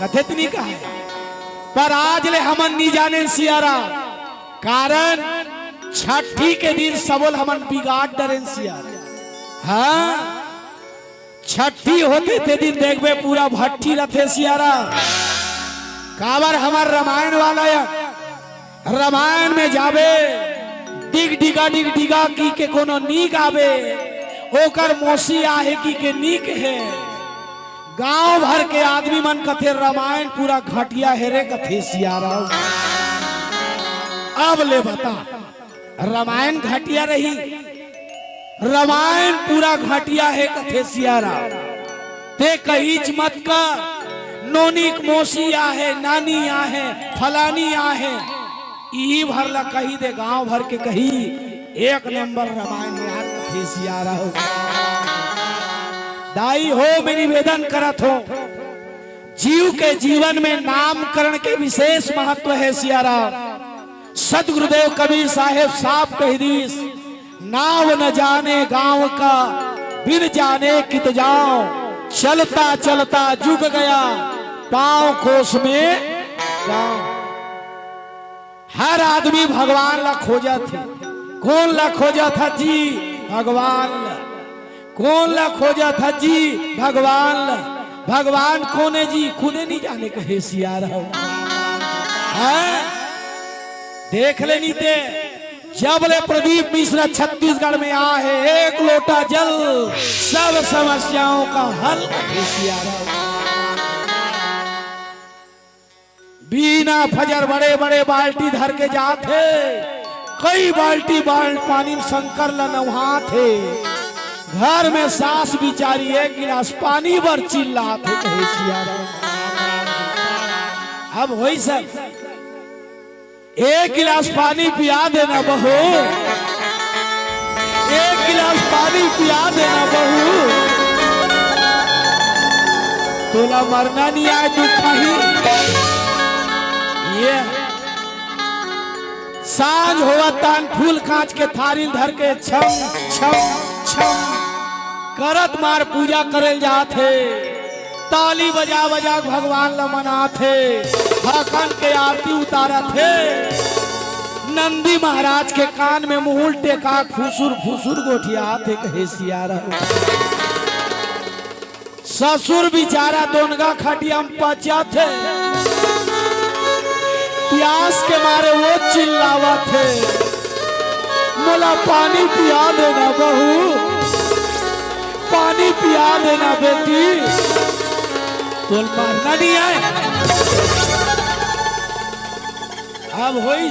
कथे तनी कहा। पर आज ले हमन नहीं जाने सियारा, कारण छठी के दिन सबोल हमन बिगाड़ डरें सियारा। हाँ, छठी होते थे दिन देखबे पूरा भट्टी रथे सियारा। काबर हमार रामायण वाला या रामायण में जाबे डिग डिगा की के कोनो नीक आवे, ओकर मोसी आहे की के नीक है। गांव भर के आदमी मन कथे रामायण पूरा घटिया हेरे कथे सियारा। अब ले बता, रामायण घटिया रही, रामायण पूरा घटिया है कथे सियारा। ते कहीच मत का नोनिक मोसी आहे, नानी आहे, फलानी आहे, ई भरला कही दे गांव भर के कही एक नंबर रामायण यार कथे सियारा हो। दाई हो मैं निवेदन करत हो, जीव के जीवन में नामकरण के विशेष महत्व है सियारा। सतगुरुदेव कबीर साहेब साफ कह दीस, नाव न जाने गांव का बिन जाने कित जाओ, चलता चलता जुग गया पांव कोस में गांव। हर आदमी भगवान ला खोजा थे। कौन ला खोजा था जी? भगवान ला। कौन ला खोजा था जी? भगवान ला। भगवान कौन है जी? खुदे नहीं जाने कहे सियारा। देख लेनी थे जब ले प्रदीप मिश्रा छत्तीसगढ़ में आ है, एक लोटा जल सब समस्याओं का हल कहे सियारा। बिना फजर बड़े बड़े बाल्टी धर के जाते, कई बाल्टी पानी में शंकर ला नहाते, घर में सास बिचारी एक गिलास पानी भर चिल्लाते कहे सियारा। अब वही सब एक गिलास पानी पिया देना बहू, एक गिलास पानी पिया देना बहू, तोला मरना नहीं आए तू कहीं। ये सांझ होवा तान फूल कांच के थारी धर के छम छम छम करत मार पूजा करल जाते, ताली बजा बजा भगवान ला मनाथे, भाखन के आरती उतारा थे। नंदी महाराज के कान में मुहुल टेका फुसुर फुसुर गोठिया थे कहे सियारा। ससुर बिचारा दोनगा खटिया में पचा थे, प्यास के मारे वो चिल्लावा थे, मोला पानी पिया देना बहू, पानी पिया देना बेटी, तोल मारना नहीं आए। अब होई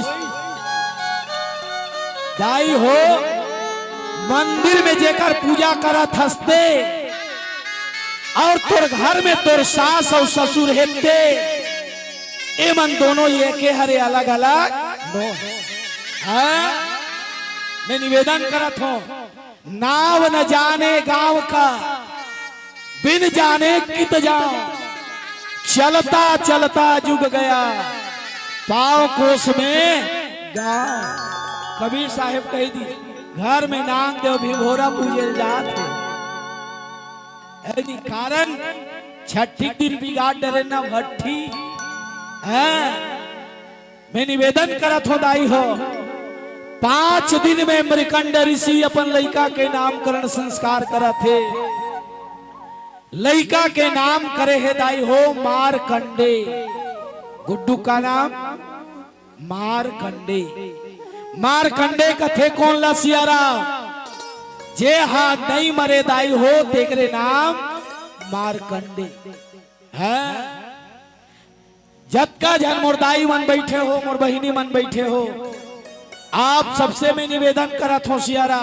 दाई हो मंदिर में जेकर पूजा करत हंसते, और तोर घर में तोर सास और ससुर हेते, ए मन दोनों ये के हरे अलग अलग नो। हाँ? मैं निवेदन करत हूं, नाव न जाने गांव का, बिन जाने कित जाओ, चलता चलता जुग गया, पाव कोस में गाँव। कबीर साहेब कह दी, घर में नांग देव भी भोरा पूजे जात है। कारण छठी दिन बिगाड़ डरे ना भट्ठी है। मैं निवेदन करत हो दाई हो, 5 दिन में मृकंड ऋषि अपन लड़का के नामकरण संस्कार करत है। लड़का के नाम करे है दाई हो मारकंडे। गुड्डू का नाम मारकंडे। मारकंडे कथे कौन ला सियारा, जे हाथ नहीं मरे दाई हो तेरे नाम मारकंडे है। जतका जन मोर दाई मन बैठे हो, मोर बहिनी मन बैठे हो, आप सबसे मैं निवेदन करत हो सियारा,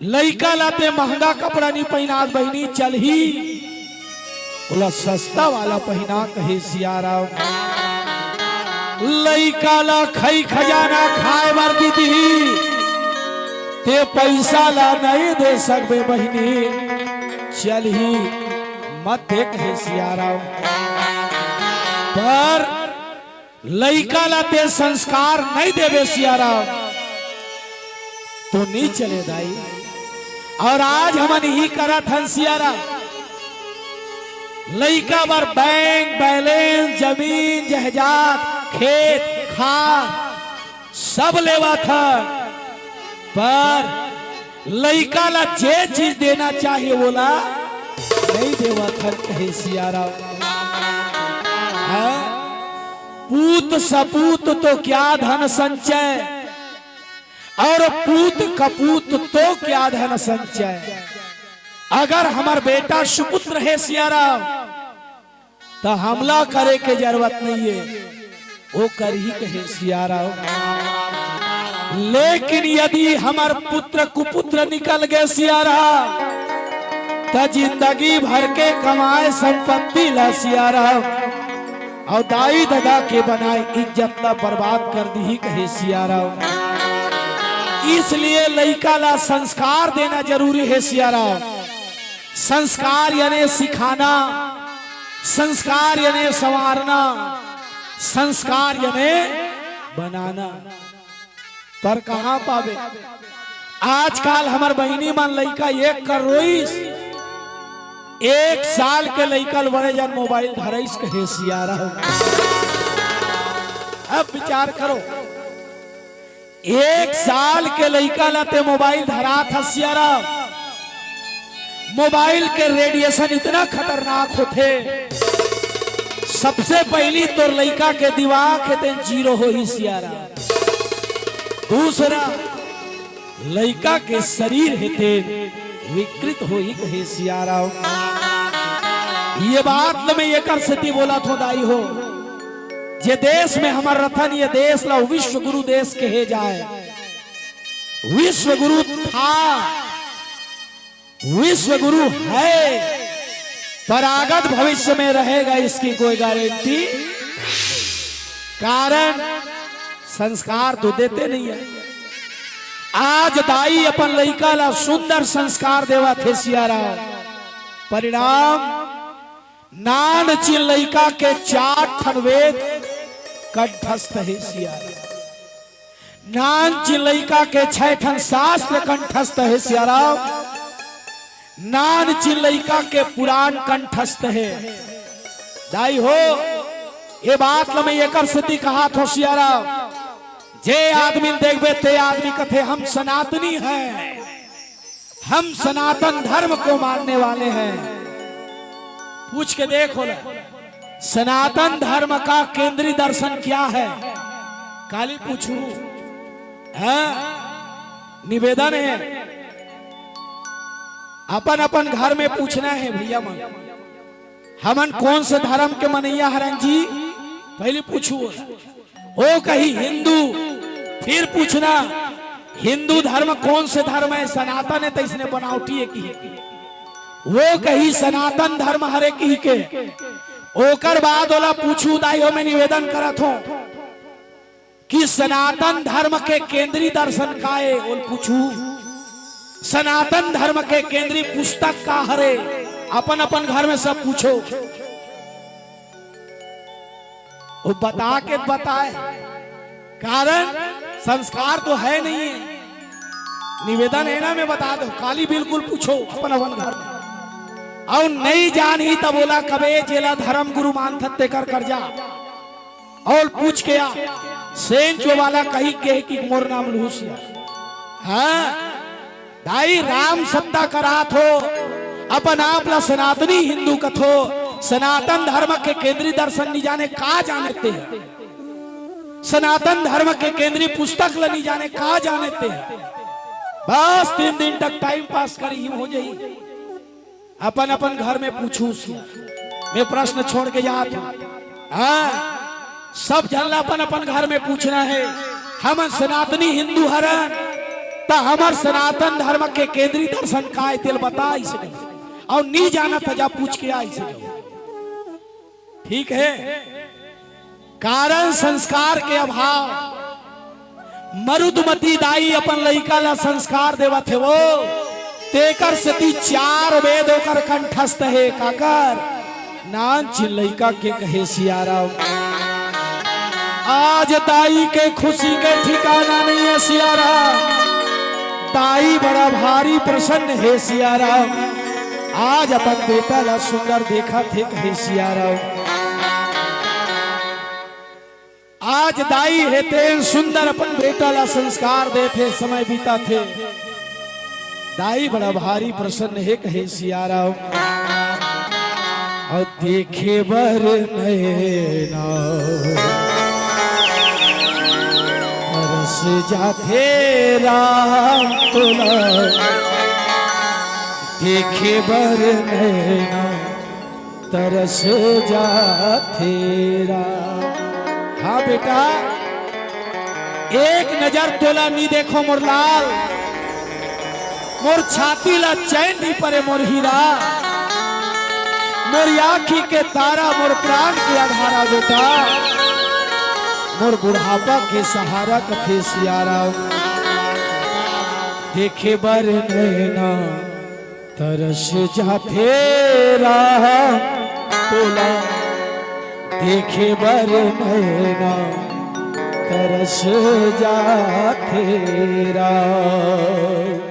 लइका लाते महंगा कपड़ा नहीं पहना बहिनी, चल ही बोला सस्ता वाला पहना कहे सियारा। लइका ला खई खजाना खाए बर दीदी, ते पैसा ला नहीं दे सकबे बहिनी, चल ही मत दे कहे सियारा। पर लइका ला ते संस्कार नहीं देवे सियारा तो नहीं चले दाई। और आज हमन ही करत हन सियारा, लइका बर बैंक बैलेंस, जमीन जायदाद, खेत खाद सब लेवा था, पर लइका ला जे चीज देना चाहिए बोला नहीं देवा था कहे सियारा। पूत सपूत तो क्या धन संचय, और पूत कपूत तो क्या धन संचय। अगर हमार बेटा सुपुत्र है सियारा तो हमला करे के जरूरत नहीं है, वो कर ही कहे सियारा। लेकिन यदि हमार पुत्र कुपुत्र निकल गए सियारा तो जिंदगी भर के कमाए संपत्ति ला सियारा, और दाई दादा के बनाए इज्जत ला बर्बाद कर दी कहे सियारा। इसलिए लइका ला संस्कार देना जरूरी है सियारा। संस्कार यानी सिखाना, संस्कार यानी संवारना, संस्कार यानी बनाना। पर कहां पावे आजकल हमार बहिनी मन लइका एक कर रोइस, 1 साल के लइकल बड़े जन मोबाइल धरइस कहे सियारा। अब विचार करो, 1 साल के लइका लाते मोबाइल धरा था सियारा। मोबाइल के रेडिएशन इतना खतरनाक होते, सबसे पहली तो लइका के दिमाग के जीरो हो ही सियारा। दूसरा लइका के शरीर हेते विकृत हो ही कहे सियारा। ये बात मैं ये कर सकती बोला तो दाई हो, जे देश में हमार रतन ये देश ला विश्व गुरु देश कहे जाए। विश्व गुरु था, विश्व गुरु है, पर आगत भविष्य में रहेगा इसकी कोई गारंटी। कारण संस्कार तो देते नहीं है। आज दाई अपन लइका ला सुंदर संस्कार देवा थे सियारा, परिणाम नान चिन लइका के 4 ठन वेद कंठस्थ है सियारा। नान चिन लइका के 6 ठन शास्त्र कंठस्थ है सियारा। नान चिन लइका के पुराण कंठस्थ है। दाई हो ये बात मैं ये कर सती कहा थो सियारा, जे आदमी देखबे ते आदमी कथे हम सनातनी हैं, हम सनातन धर्म को मानने वाले हैं। पूछ के देखो ना, सनातन धर्म का केंद्रीय दर्शन क्या है? काली पूछू है, निवेदन है, अपन अपन घर में पूछना है भैया मन, हमन कौन से धर्म के मनैया हरन जी? पहले पूछू ओ कही हिंदू, फिर पूछना हिंदू धर्म कौन से धर्म है? सनातन है तो इसने बनावटी है की, वो कही सनातन धर्म हरे की के। ओकर बाद ओला पूछू दाई हो, मैं निवेदन करत हूं कि सनातन धर्म के केंद्रीय दर्शन का है और पूछू सनातन धर्म के केंद्रीय पुस्तक का हरे अपन अपन घर में सब पूछो वो बता के बताए कारण संस्कार तो है नहीं है निवेदन है ना मैं बता दो खाली बिल्कुल पूछो अपन अपन घर में और नहीं जानी तब बोला कबे जेला धर्म गुरु मान थत्ते कर जा और पूछ के आ सेंचो वाला कही के कि मोर नाम लूसिया हाँ दाई राम सत्ता करात हो अपन आप ला सनातनी हिंदू कथो सनातन धर्म के केंद्रीय दर्शन नहीं जाने कहा जानते हैं सनातन धर्म के केंद्रीय पुस्तक ला नहीं जाने कहा जानते हैं बस 3 दिन तक टाइम पास करी हो जाई अपन अपन घर में पूछू मैं प्रश्न छोड़ के जाता हाँ सब जानला अपन अपन घर में पूछना है हम सनातनी हिंदू हरन तो हमार सनातन धर्म के केंद्रीय दर्शन का तेल बता इसे और नहीं जाना था जा पूछ के आई से ठीक है कारण संस्कार के अभाव मरुदमती दाई अपन लइका ला संस्कार देवत है वो तेकर सती 4 वेद होकर कंठस्थ है काकर नान चिल्लइका के कहे सियाराम आज दाई के खुशी के ठिकाना नहीं है सियाराम दाई बड़ा भारी प्रसन्न है सियाराम आज अपन बेटा ला सुंदर देखा थे कहे सियाराम आज दाई है तेन सुंदर अपन बेटा ला संस्कार दे थे समय बीता थे दाई बड़ा भारी प्रसन्न है कहे सियाराम और देखे बर नैना रस जाते राम तोला देखे बर नैना तरस जाते राम हाँ बेटा एक नजर तोला नहीं देखो मोर लाल मोर छाती ला चैन नहीं परे मोर हीरा मोर आँखी के तारा मोर प्राण के आधारा बेटा मोर बुढ़ापा के सहारा कथे सियारा देखे बर नैना तरस जाते राम तोला देखे बर नैना तरस जाते राम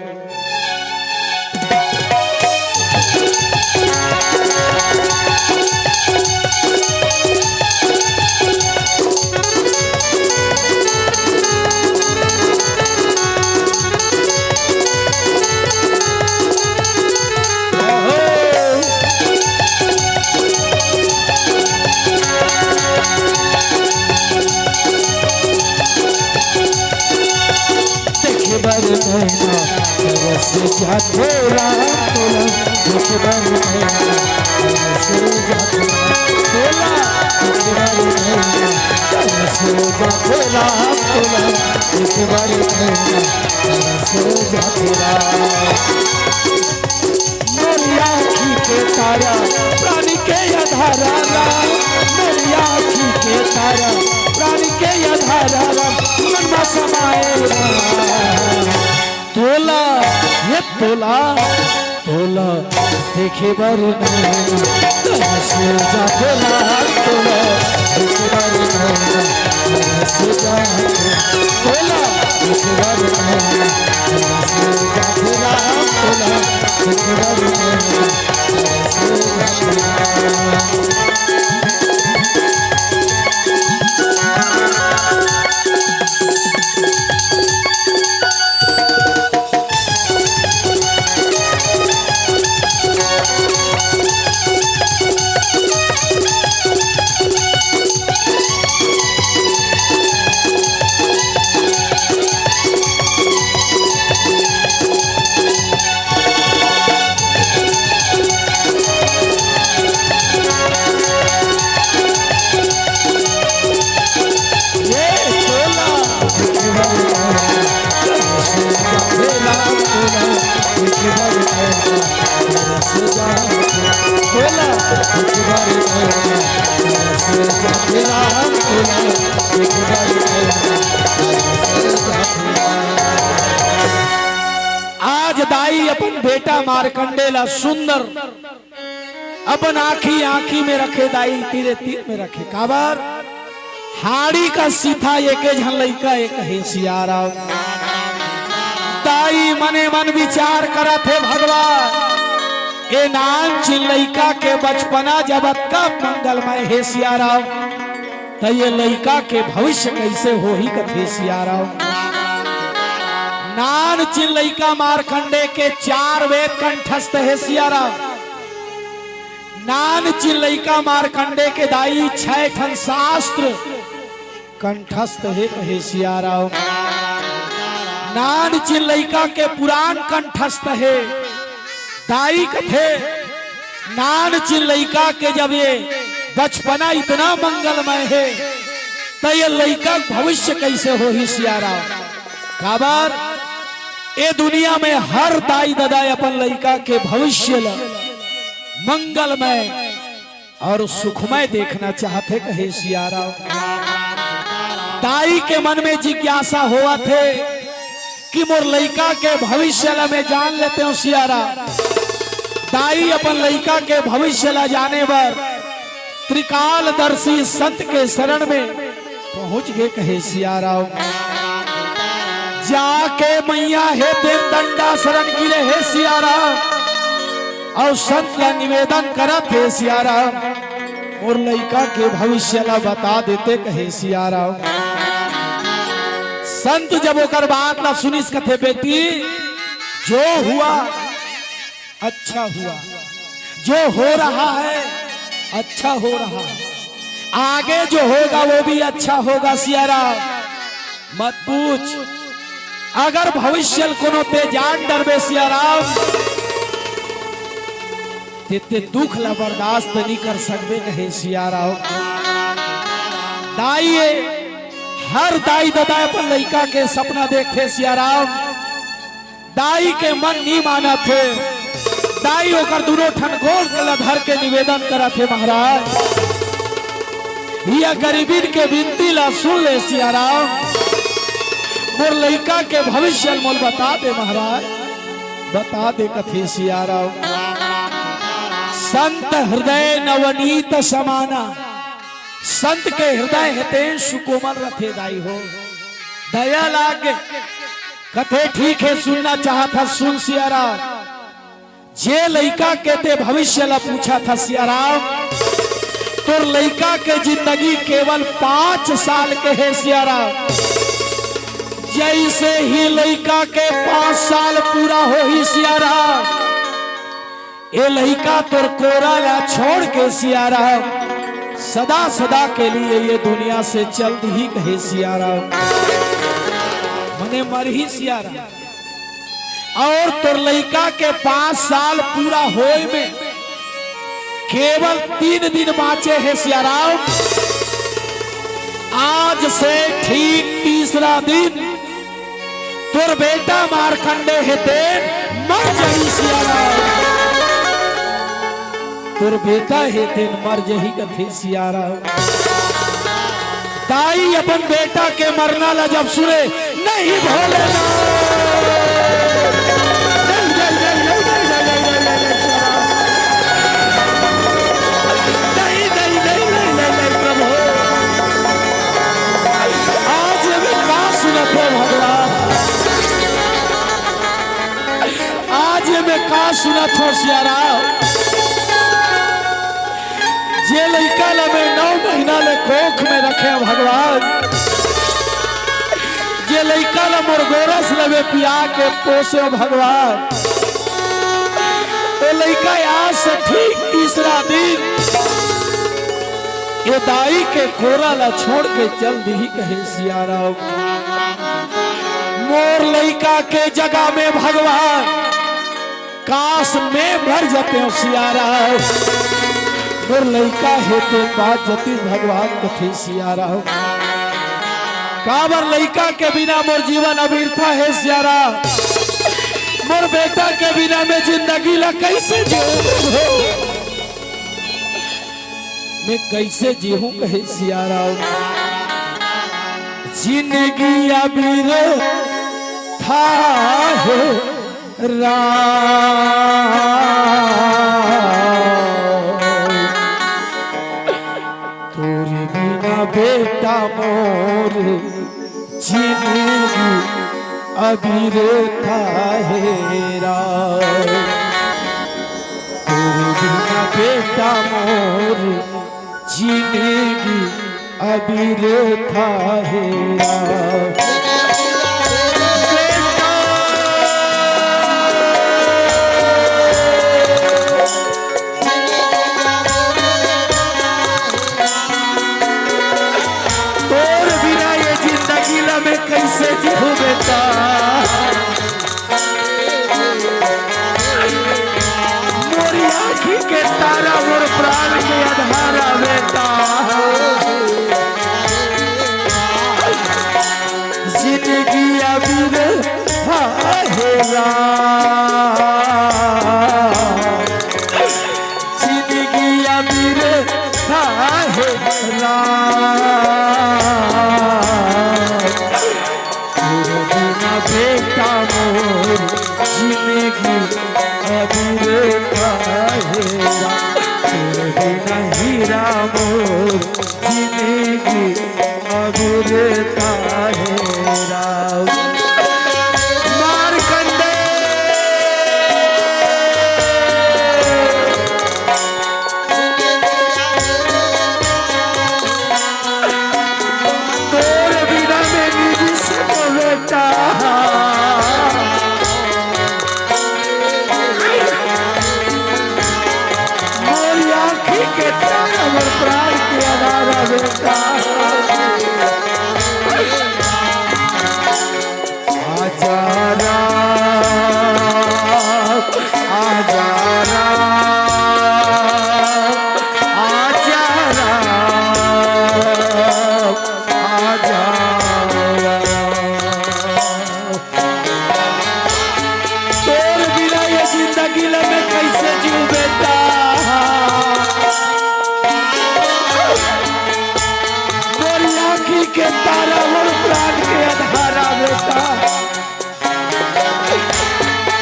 बर नैना तरस जाते राम तोला देखे बर नैना तरस जाते तोला देखे बर नैना तरस जाते राम तोला देखे बर नैना तरस जाते राम मेरी आँखी के तारा प्राणी के आधारा राम मेरी आँखी के तारा प्राणी के आधारा राम मन में समाए तोला ये तोला तोला देखे बर नैना तरस जाते राम तोला देखे बर नैना तरस जाते तोला देखे बर नैना तरस जाते राम तोला देखे बर नैना तरस जाते राम राम बोला एक बार तरस जाके बोला एक बार तरस जाके राम बोला एक बार तरस जाके। आज दाई अपन बेटा मारकंडेला सुंदर अपन आखी आखी में रखे, दाई तीरे तीर में रखे। काबर हाड़ी का सीधा एक झन लइका एक है सियाराम। दाई मने मन विचार करत है भगवान ए नान चिन लइका के बचपना जब का मंगलमय है सियाराम, तो ये लइका के भविष्य कैसे हो ही कथे सियाराम। नान चिन लइका मारकंडे के 4 वेद कंठस्थ है सियाराम। नान चिन लइका मारकंडे के दाई 6 ठन शास्त्र कंठस्थ है कहे सियाराम। नान चिन लइका के पुराण कंठस्थ है दाई कथे। नान चिन लइका के जब ये बचपना इतना मंगलमय है तो ये लइका भविष्य कैसे हो ही सियाराम। काबर ये दुनिया में हर दाई दादा अपन लइका के भविष्य मंगलमय और सुखमय देखना चाहते कहे सियाराम। दाई के मन में जिज्ञासा हुआ थे कि मोर लइका के भविष्य ला में जान लेते हो सियाराम। दाई अपन लइका के भविष्य ला जाने पर त्रिकालदर्शी संत के शरण में पहुंच गए कहे सियाराम। जाके मैया हे दिन दंडा शरण गिरे हे सियाराम और संत ला निवेदन करत हे सियाराम और लइका के भविष्य ला बता देते कहे सियाराम। संत जब ओकर बात ला सुनिस कथे बेटी जो हुआ अच्छा हुआ, जो हो रहा है अच्छा हो रहा है, आगे जो होगा वो भी अच्छा होगा सियाराम। मत पूछ अगर भविष्य कोनो पे जान डरबे सियाराम ते दुख ला बर्दाश्त नहीं कर सकबे कहे सियाराम। दाई हर दाई दादा अपन लइका के सपना देखते सियाराम। दाई के मन नहीं माना थे। दाई ओकर दोनों ठन गोल कला धर के निवेदन करा थे महाराज यह गरीबीन के विनती ला सुन ले सियाराम। मोर लइका के भविष्य मोल बता दे महाराज, बता दे कथे सियाराम। संत हृदय नवनीत समाना, संत के हृदय हेते सुकोमल रथे दाई हो। दया लागे कथे ठीक है सुनना चाहता सुन सियाराम। जे लइका के ते भविष्य ला पूछा था सियाराम तो लइका के जिंदगी केवल 5 साल के है सियाराम। जैसे ही लइका के 5 साल पूरा हो ही सियाराम ये लइका तोर कोरा ला छोड़ के सियाराम सदा सदा के लिए ये दुनिया से चल ही कहे सियाराम। मने मर ही सियाराम और तोर लइका के 5 साल पूरा होए में केवल 3 दिन बाँचे है सियाराम। आज से ठीक तीसरा दिन तोर बेटा मारकंडे हेते मर जाई सियाराम। तोर बेटा हेते मर जही कथे सियाराम। ताई अपन बेटा के मरना ला जब सुने नहीं भोलेनाथ का सुना थो सियाराम। जे लइका ला में 9 महीना ले कोख में रखे भगवान, जे लइका ला मोर गोरस लवे पिया के पोसे भगवान, तो लइका आज से ठीक तीसरा दिन ये दाई के कोरा ला छोड़ के चल दी कहे सियाराम। मोर लइका के जगह में भगवान काश में भर जाते हो सियाराम। मोर लइका हेते बात जती भगवान कथे सियाराम। काबर लइका के बिना मोर जीवन अबीरथा है सियाराम। बेटा के बिना मैं जिंदगी ला कैसे जीऊं? मैं कैसे जीऊं कहे सिया राम। जिंदगी अबीर था है तोरे बिना बेटा मोर जिंदगी अबीर था हेरा। तोरे बिना बेटा मोर जिंदगी अबीर था हेरा। मैं कैसे जीऊं बेटा? मोरी आँखी के तारा मोर प्राण के आधारा बेटा। जिंदगी अबीर हेरा जिंदगी अबीर हेरा। बेटा मोर जिंदगी अबीर था हेरा। तेरे बिना हीरा मोर जिंदगी अबीर था हेरा। मारकंडे तेरे बिना मैं निजी से बेटा। प्राण के आधारा बेटा। आजा आजा आजा तोर बिना ये जिंदगी ला मैं कैसे जीऊं बेटा? के तारा मोर प्राण के आधारा बेटा।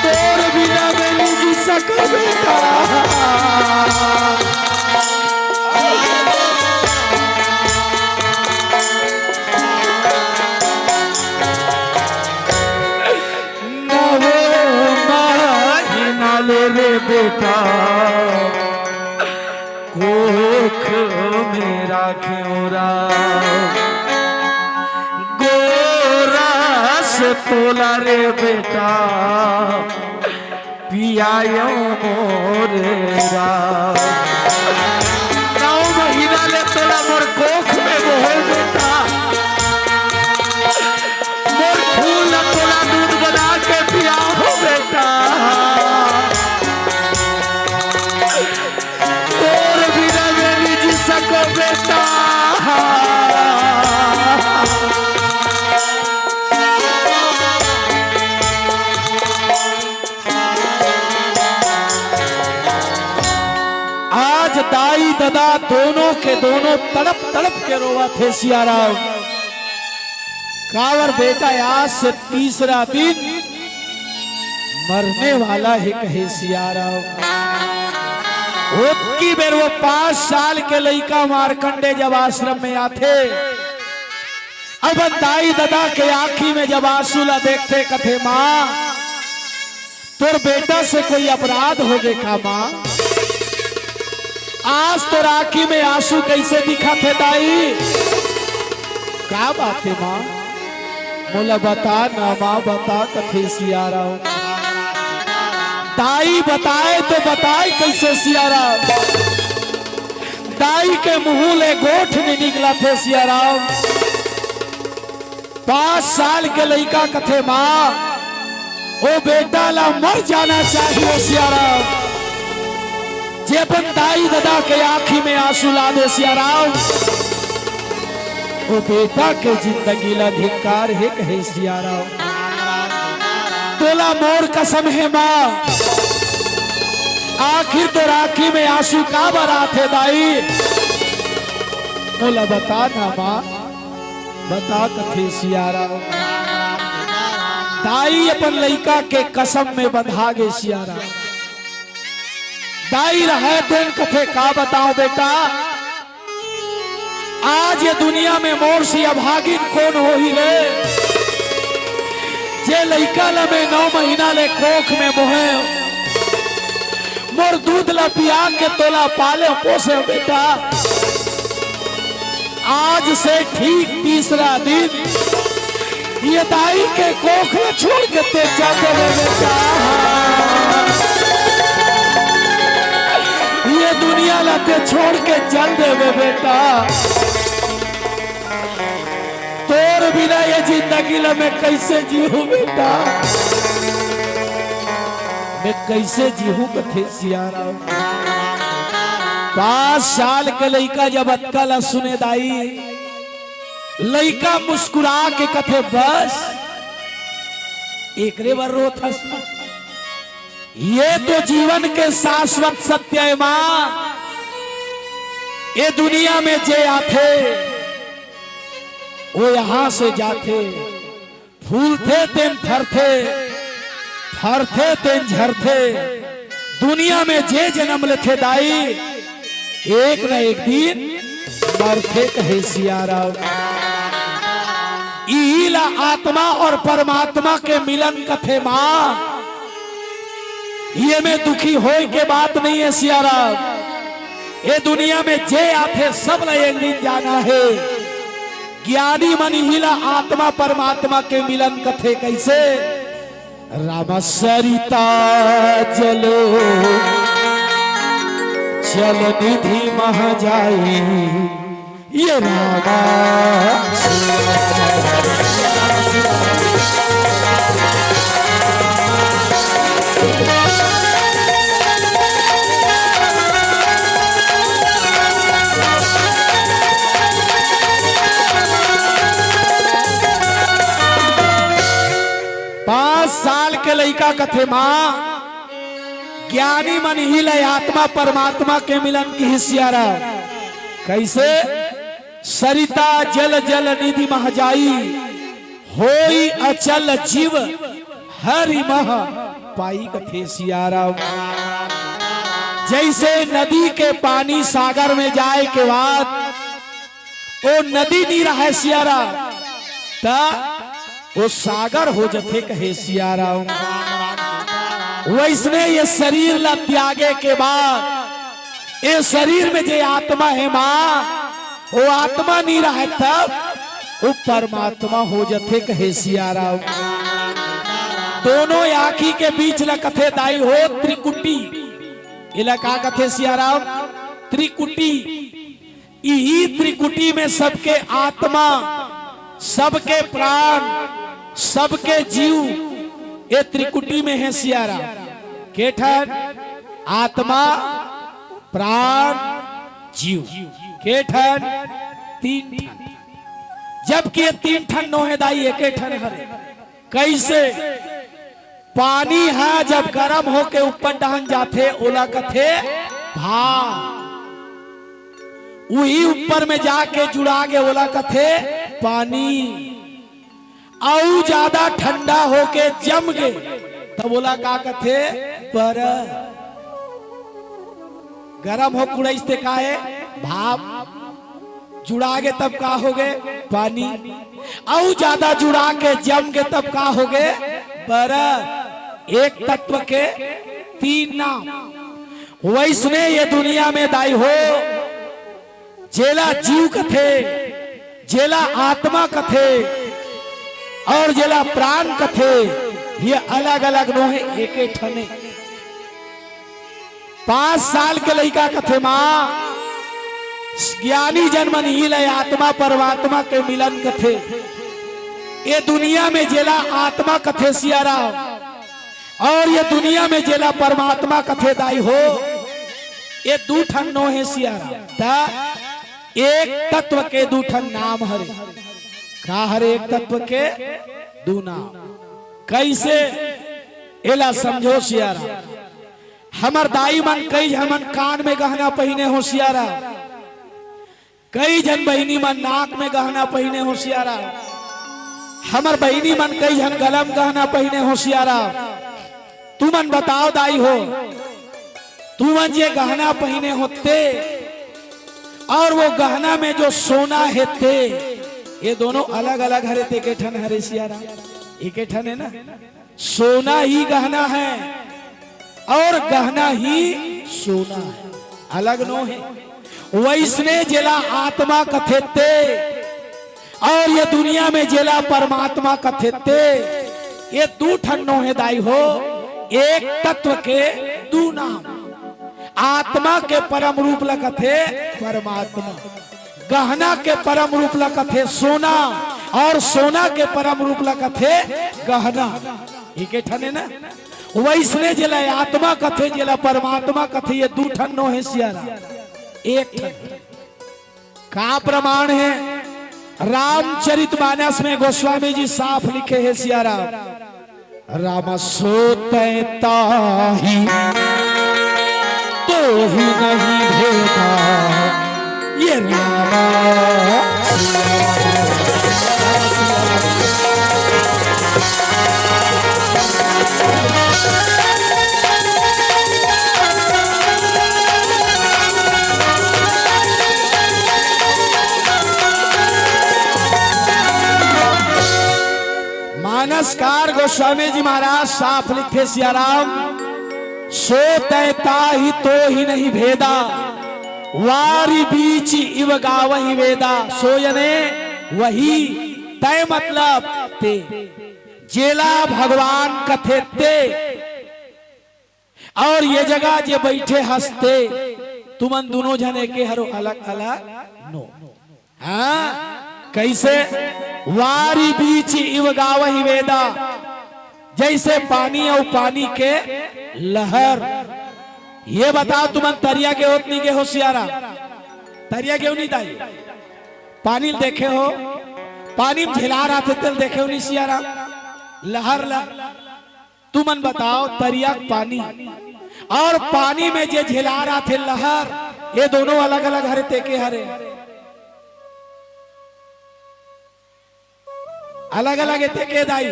तोर बिना मैं नहीं जी सका बेटा। ले रे बेटा कोख मेरा क्यों तोला रे बेटा पियायो मोरे राम। 9 महीना ले तोला मोर कोख में मोहर बेटा। मोर फूल तोला दूध बना के पियाओ बेटा। तोर बिना मैं नहीं जी सको बेटा। दाई दादा दोनों के दोनों तड़प तड़प के रोवा थे सिया राम। कावर बेटा आज से तीसरा दिन मरने वाला है कहे सिया राम। की बेर वो 5 साल के लड़का मारकंडे जब आश्रम में आते अब दाई दादा के आंखी में जब आंसू ला देखते कथे माँ तोर बेटा से कोई अपराध हो गए का माँ? आज तो राखी में आंसू कैसे दिखा थे दाई? क्या बात है माँ? मोला बता ना माँ, बता कथे सिया राम। दाई बताए तो बताए कैसे सिया राम? दाई के मुंह ले गोठ नहीं निकला थे सिया राम। 5 साल के लड़का कथे माँ वो बेटा ला मर जाना चाहिए सिया राम। जेपन दाई दादा के आंखी में आंसू ला दे सिया राम वो बेटा के जिंदगी ला धिक्कार है कहे सिया राम। तोला मोर कसम है माँ, आखिर तो राखी में आंसू का बरा थे दाई। बोला बता ना माँ, बता कथे सियारा। दाई अपन लइका के कसम में बंधा गे सियारा। दाई रहे तेन कथे का बताओ बेटा, आज ये दुनिया में मोर से अभागिन कौन हो ही रे। जे लइका लमे 9 महीना ले कोख में मोहे, मोर दूध ला पिया के तोला पाले पोसे बेटा। आज से ठीक तीसरा दिन ये दाई के कोख में छोड़ के ते जाते बेटा। ये दुनिया लाते छोड़ के चल दे बेटा। तोर बिना ये जिंदगी ला मैं कैसे जीऊं बेटा, मैं कैसे जीऊं कथे सियारा। 5 साल के लइका जब अक्कल सुने दाई, लइका मुस्कुरा के कथे बस एकरे बार रोत हंस। ये तो जीवन के शाश्वत सत्य है मां। ये दुनिया में जे आथे वो यहां से जाते। फूलते तेन फरते, फरते तेन झरते। दुनिया में जे जन्म लेते दाई, एक न एक दिन मरते कहे सियारा। इला आत्मा और परमात्मा के मिलन कथे मां। ये में दुखी होए के बात नहीं है सियारा। ये दुनिया में जे आते सब ने एक दिन जाना है। ज्ञानी मन हिला आत्मा परमात्मा के मिलन कथे कैसे। राम सरिता चलो चल निधि मह जाई, ये रामा 5 साल के लइका कथे मां। ज्ञानी मन ही लय आत्मा परमात्मा के मिलन की हिस्सियारा कैसे। सरिता जल जल निधि मह जाई, होई अचल जीव हरि मह पाई कथे सियारा। जैसे नदी के पानी सागर में जाए के बाद वो नदी नहीं रहे सियारा, ता वो सागर हो जथे कहे सियारा। वैसने ये शरीर ला त्यागे के बाद ये शरीर में जो आत्मा है मां, वो आत्मा नहीं रहे तब वो परमात्मा हो जथे कहे सियारा। दोनों आखी के बीच ला कथे दाई हो त्रिकुटी। इला का कथे सियारा त्रिकुटी। यही त्रिकुटी में सबके आत्मा, सबके प्राण, सबके जीव ये त्रिकुटी में है सियारा। के ठन आत्मा प्राण जीव के ठन 3 ठन। जबकि ये 3 ठन नो है दाई एक ठन हरे। कैसे पानी है जब गर्म होके ऊपर डहन जाते ओला कथे भाप। वही ऊपर में जाके जुड़ा गे ओला कथे पानी। और ज्यादा ठंडा होके जम गे तब बोला का कथे बरफ। गरम हो कुड़ैसते का है भाप। जुड़ा गे तब का हो गए पानी। और ज्यादा जुड़ा के जम गे तब का हो गए बरफ। एक तत्व के 3 नाम। वैसने ये दुनिया में दाई हो जेला जीव कथे, जेला आत्मा कथे और जेला प्राण कथे, ये अलग अलग नो है एक ठने। 5 साल के लड़का कथे मां। ज्ञानी जन्म नहीं लय आत्मा परमात्मा के मिलन कथे। ये दुनिया में जेला आत्मा कथे सियारा और ये दुनिया में जेला परमात्मा कथे दाई हो। ये 2 ठन नो है सियारा। ता एक तत्व के 2 ठन नाम हरे। का हरे एक तत्व के 2 नाम। कैसे एला समझो सियारा। हमर दाई मन कई हमन कान में गहना पहने होशियारा, कई जन बहिनी मन नाक में गहना पहने होशियारा, हमर बहिनी मन कई जन गलम गहना पहने होशियारा। तू मन बताओ दाई हो, तू मन ये गहना पहने होते और वो गहना में जो सोना है थे, ये दोनों अलग अलग हरे थे के ठन हरे सियारा, एक ठन है ना। सोना ही गहना है और गहना ही सोना है, अलग नो है। वैसने जेला आत्मा कथेते और ये दुनिया में जेला परमात्मा कथेते, ये दू ठन्नो है दाई हो। एक तत्व के दू नाम, आत्मा के परम रूप लकथे परमात्मा, गहना के परम रूप लकथे सोना और सोना के परम रूप लकथे गहना, एक ठन है ना। वैसने जेला आत्मा कथे जेला परमात्मा कथे, ये दू ठन्नो है सियारा, एक ठन। का प्रमाण है? रामचरितमानस में गोस्वामी जी साफ लिखे हैं सियारा, राम सोते ताही तो ही नहीं भेदा, ये रामा मानसकार गोस्वामी जी महाराज साफ लिखे सियाराम, सो तैता ही तो ही नहीं भेदा, वारी बीच इव गावही वेदा। सो यने वही, तय मतलब ते, जेला भगवान कथे ते और ये जगह जे बैठे हंसते, तुमन दोनों जने के हरो अलग अलग नो। हाँ कैसे? वारी बीच इव गावही वेदा, जैसे पानी और पानी के लहर। ये बताओ तुमन तरिया के होत नहीं के होशियारा, तरिया क्यों नहीं दाई? पानी देखे हो, पानी में झिला रहा थे तेल देखे हो नहीं सियारा, लहर ला। तुमन बताओ तरिया पानी और पानी में जे झिला रहा थे लहर, ये दोनों अलग अलग हरे तेके हरे, अलग अलग तेके दाई।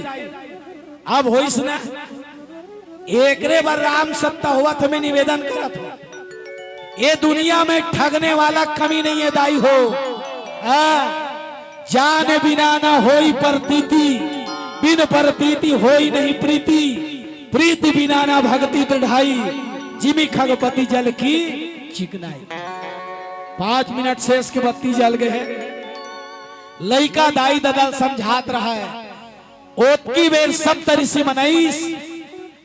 अब होइस ना, एकरे बार राम सत्ता हुआ था, मैं निवेदन करत हूं, ये दुनिया में ठगने वाला कमी नहीं है दाई हो। जाने बिना ना होई प्रतीति, बिन प्रतीति होई नहीं प्रीति, प्रीति बिना ना भक्ति दृढ़ाई, जिमी खगपति जल की चिकनाई। 5 मिनट शेष के बत्ती जल गए। लइका दाई ददल समझात रहा है, ओतकी बेर सप्त ऋषि मनाइस,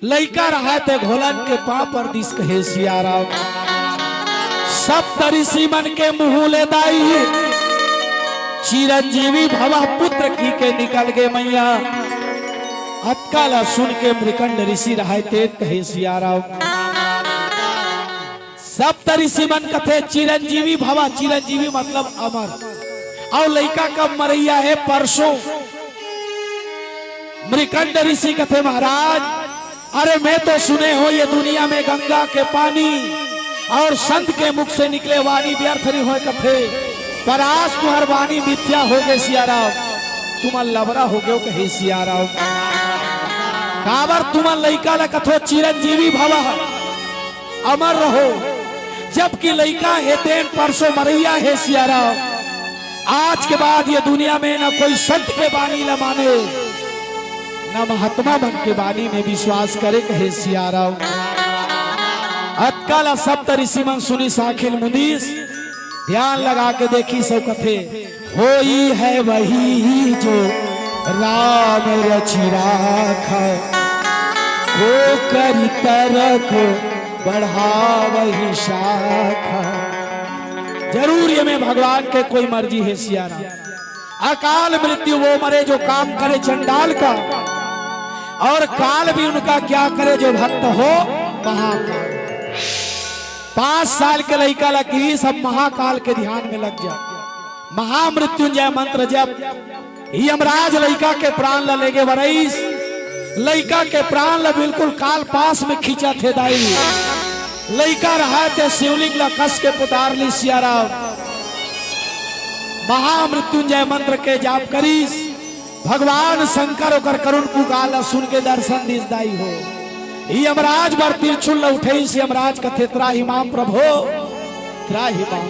लइका रहा ते घोलन के पांव पर दिस कहे सियारा। सप्त ऋषि मन के मुंह ले दाई, चिरंजीवी भवा पुत्र की के निकल गए मैया। अतकाला सुन के मृकंड ऋषि रहा ते कहे सियारा। सप्त ऋषि मन कथे चिरंजीवी भवा, चिरंजीवी मतलब अमर, और लइका कब मरैया है? परसों। मृकंड ऋषि कथे महाराज, अरे मैं तो सुने हो ये दुनिया में गंगा के पानी और संत के मुख से निकले वाणी व्यर्थ नहीं हो कथे, पर आज तुम्हार वाणी मिथ्या हो गए सियाराव, तुम लबरा हो गए कहे सियाराव। काबर तुम लइका ला कथो चिरंजीवी भवा, अमर रहो, जबकि लइका हेते परसों मरैया है सियाराव। आज के बाद ये दुनिया में न कोई संत के वाणी ल माने, न महात्मा मन के वाणी में विश्वास करे कहे सियाराव। अतकाल सप्त ऋषि मन सुनी साखिल मुनीस, ध्यान लगा के देखी सब कथे, होई है वही जो राम रचि राखा, को करी तरक बढ़ावही शाखा। जरूर ये में भगवान के कोई मर्जी है सियारा। अकाल मृत्यु वो मरे जो काम करे चंडाल का, और काल भी उनका क्या करे जो भक्त हो महाकाल। 5 साल के लड़का लगी सब महाकाल के ध्यान में लग जा। महामृत्युंजय मंत्र जब यमराज लड़का के प्राण ल लेगे वरईस, लड़का के प्राण ला बिल्कुल काल पास में खींचा थे दाई। लड़का रहा थे शिवलिंग ला कस के पुतार ली सियाराम। महामृत्युंजय मंत्र के जाप करीस भगवान शंकर ओकर करुण पुकाला सुन के दर्शन दिस दाई हो। यमराज बर तिरछुल उठे से यमराज कथे त्राहि माम प्रभो त्राहि माम।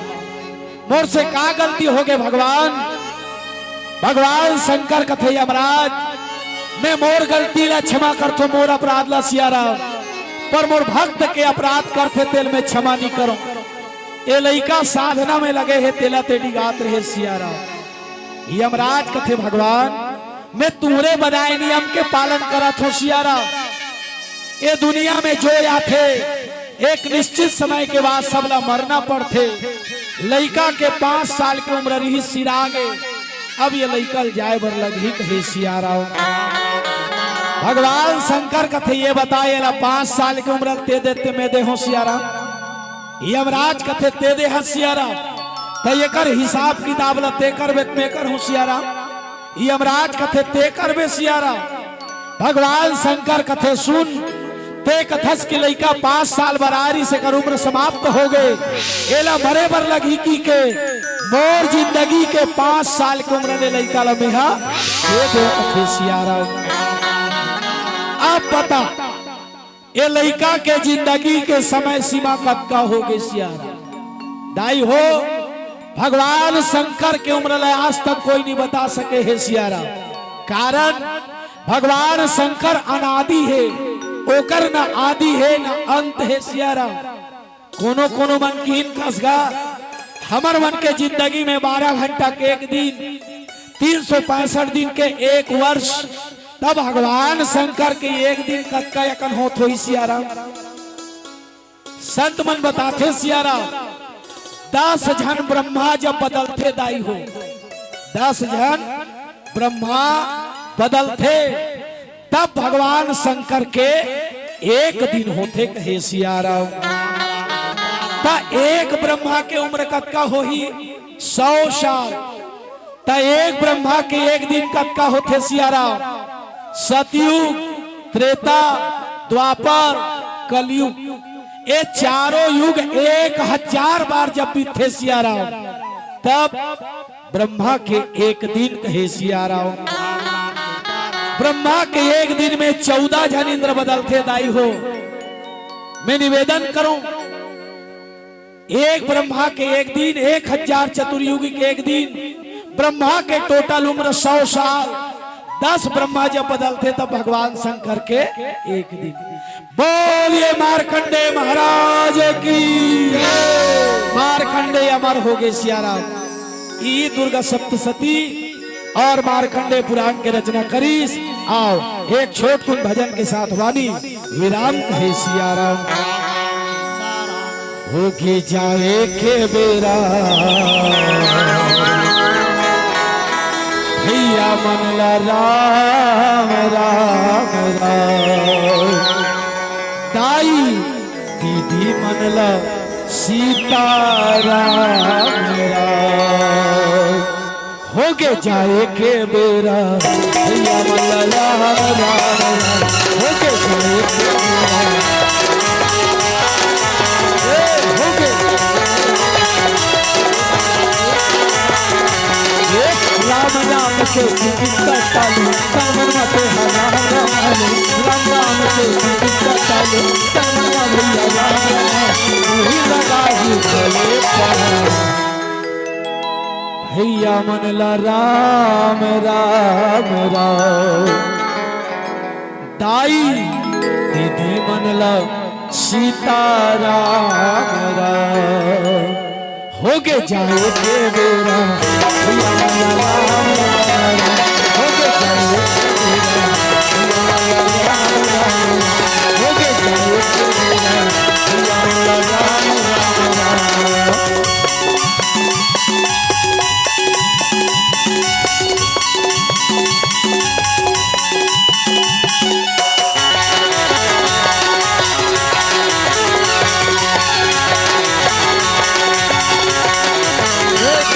मोर से का गलती हो गए भगवान। भगवान शंकर कथे यमराज मैं मोर गलती ला क्षमा करथो मोर अपराध ला सियाराम, पर मोर भक्त के अपराध करते तेल में क्षमा नहीं करो। ये लड़का साधना में लगे है तेला तेडी गात रहे सियाराम। यमराज कथे भगवान मैं तुमरे बनाए नियम के पालन करा थो सियाराम। ये दुनिया में जो आते एक निश्चित समय के बाद सबला मरना पड़ते। लड़का के 5 साल की उम्र रही सिरागे, अब ये लड़का जाए बर लगी कहे सियाराम। भगवान शंकर कथे ये बताए ला 5 साल की उम्र ते देते मैं दे हो सियाराम। यमराज कथे ते दे सियाराम तो ये कर हिसाब किताब ला ते कर बे मैं कर हूं सियाराम। यमराज कथे ते कर बे सियाराम। भगवान शंकर कथे सुन ते कथस की लड़का 5 साल बरारी से कर उम्र समाप्त हो गए। एला मरे बर लगी की के मोर जिंदगी के 5 साल की उम्र ने लड़का ला मेहा ये दे कथे सियाराम। अब बता ये लड़का के जिंदगी के समय सीमा कब का हो गई सियाराम। दाई हो भगवान शंकर के उम्र ले आज तक कोई नहीं बता सके है सियाराम। कारण भगवान शंकर अनादि है, ओकर न आदि है न अंत है सियाराम। कोनो कोनो मन की कसगा हमर मन के जिंदगी में 12 घंटा के एक दिन 365 दिन के 1 वर्ष, तब भगवान शंकर के एक दिन कक्का यकन होत हो सियाराम। संत मन बताते सियाराम 10 जन ब्रह्मा जब बदलते दाई हो, 10 जन ब्रह्मा बदलते तब भगवान शंकर के एक दिन होते कहे सियाराम। ता एक ब्रह्मा के उम्र कक्का हो ही 100 साल, ता एक ब्रह्मा के एक दिन कक्का होते सियाराम। सतयुग, त्रेता, द्वापर, कलयुग ये चारों युग 1000 बार जब बीते सियाराम तब ब्रह्मा के एक दिन कहे सियाराम। ब्रह्मा के एक दिन में 14 जन इंद्र बदलते दाई हो। मैं निवेदन करूं एक ब्रह्मा के एक दिन 1000 चतुर्युगी के एक दिन, ब्रह्मा के टोटल उम्र 100 साल। 10 ब्रह्मा जब बदलते तब भगवान शंकर के एक दिन। बोलिए मार्कंडे महाराज की। मार्कंडे अमर हो गए सियाराम। ई दुर्गा सप्तशती और मार्कंडे पुराण के रचना करीस। आओ एक छोट कुन भजन के साथ वाणी विराम कहे सियाराम। होगी जाए के बेरा भैया मनला राम राम राम। दाई दीदी मनला सीता राम राम। होगे जाए के बेरा भैया मनला राम राम राम। होगे जाए के बेरा राम नाम के चिंता चालू तमन मते राम राम राम राम के चिंता चालू तमन भैया राम वही लगा ही चले भैया मनला राम राम राम। दाई दीदी मनला सीता राम राम। होगे जाए के बेरा भैया मनला राम राम। होगे जाए के बेरा भैया मनला राम राम। होगे जाए के बेरा भैया मनला राम राम।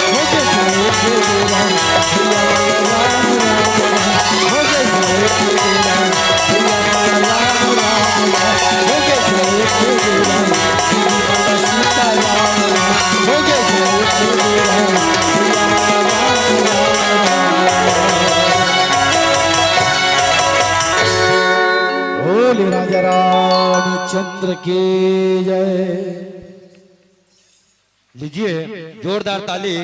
होगे जाए के बेरा भैया मनला बोले राजा रामचंद्र के जय। लीजिए जोरदार ताली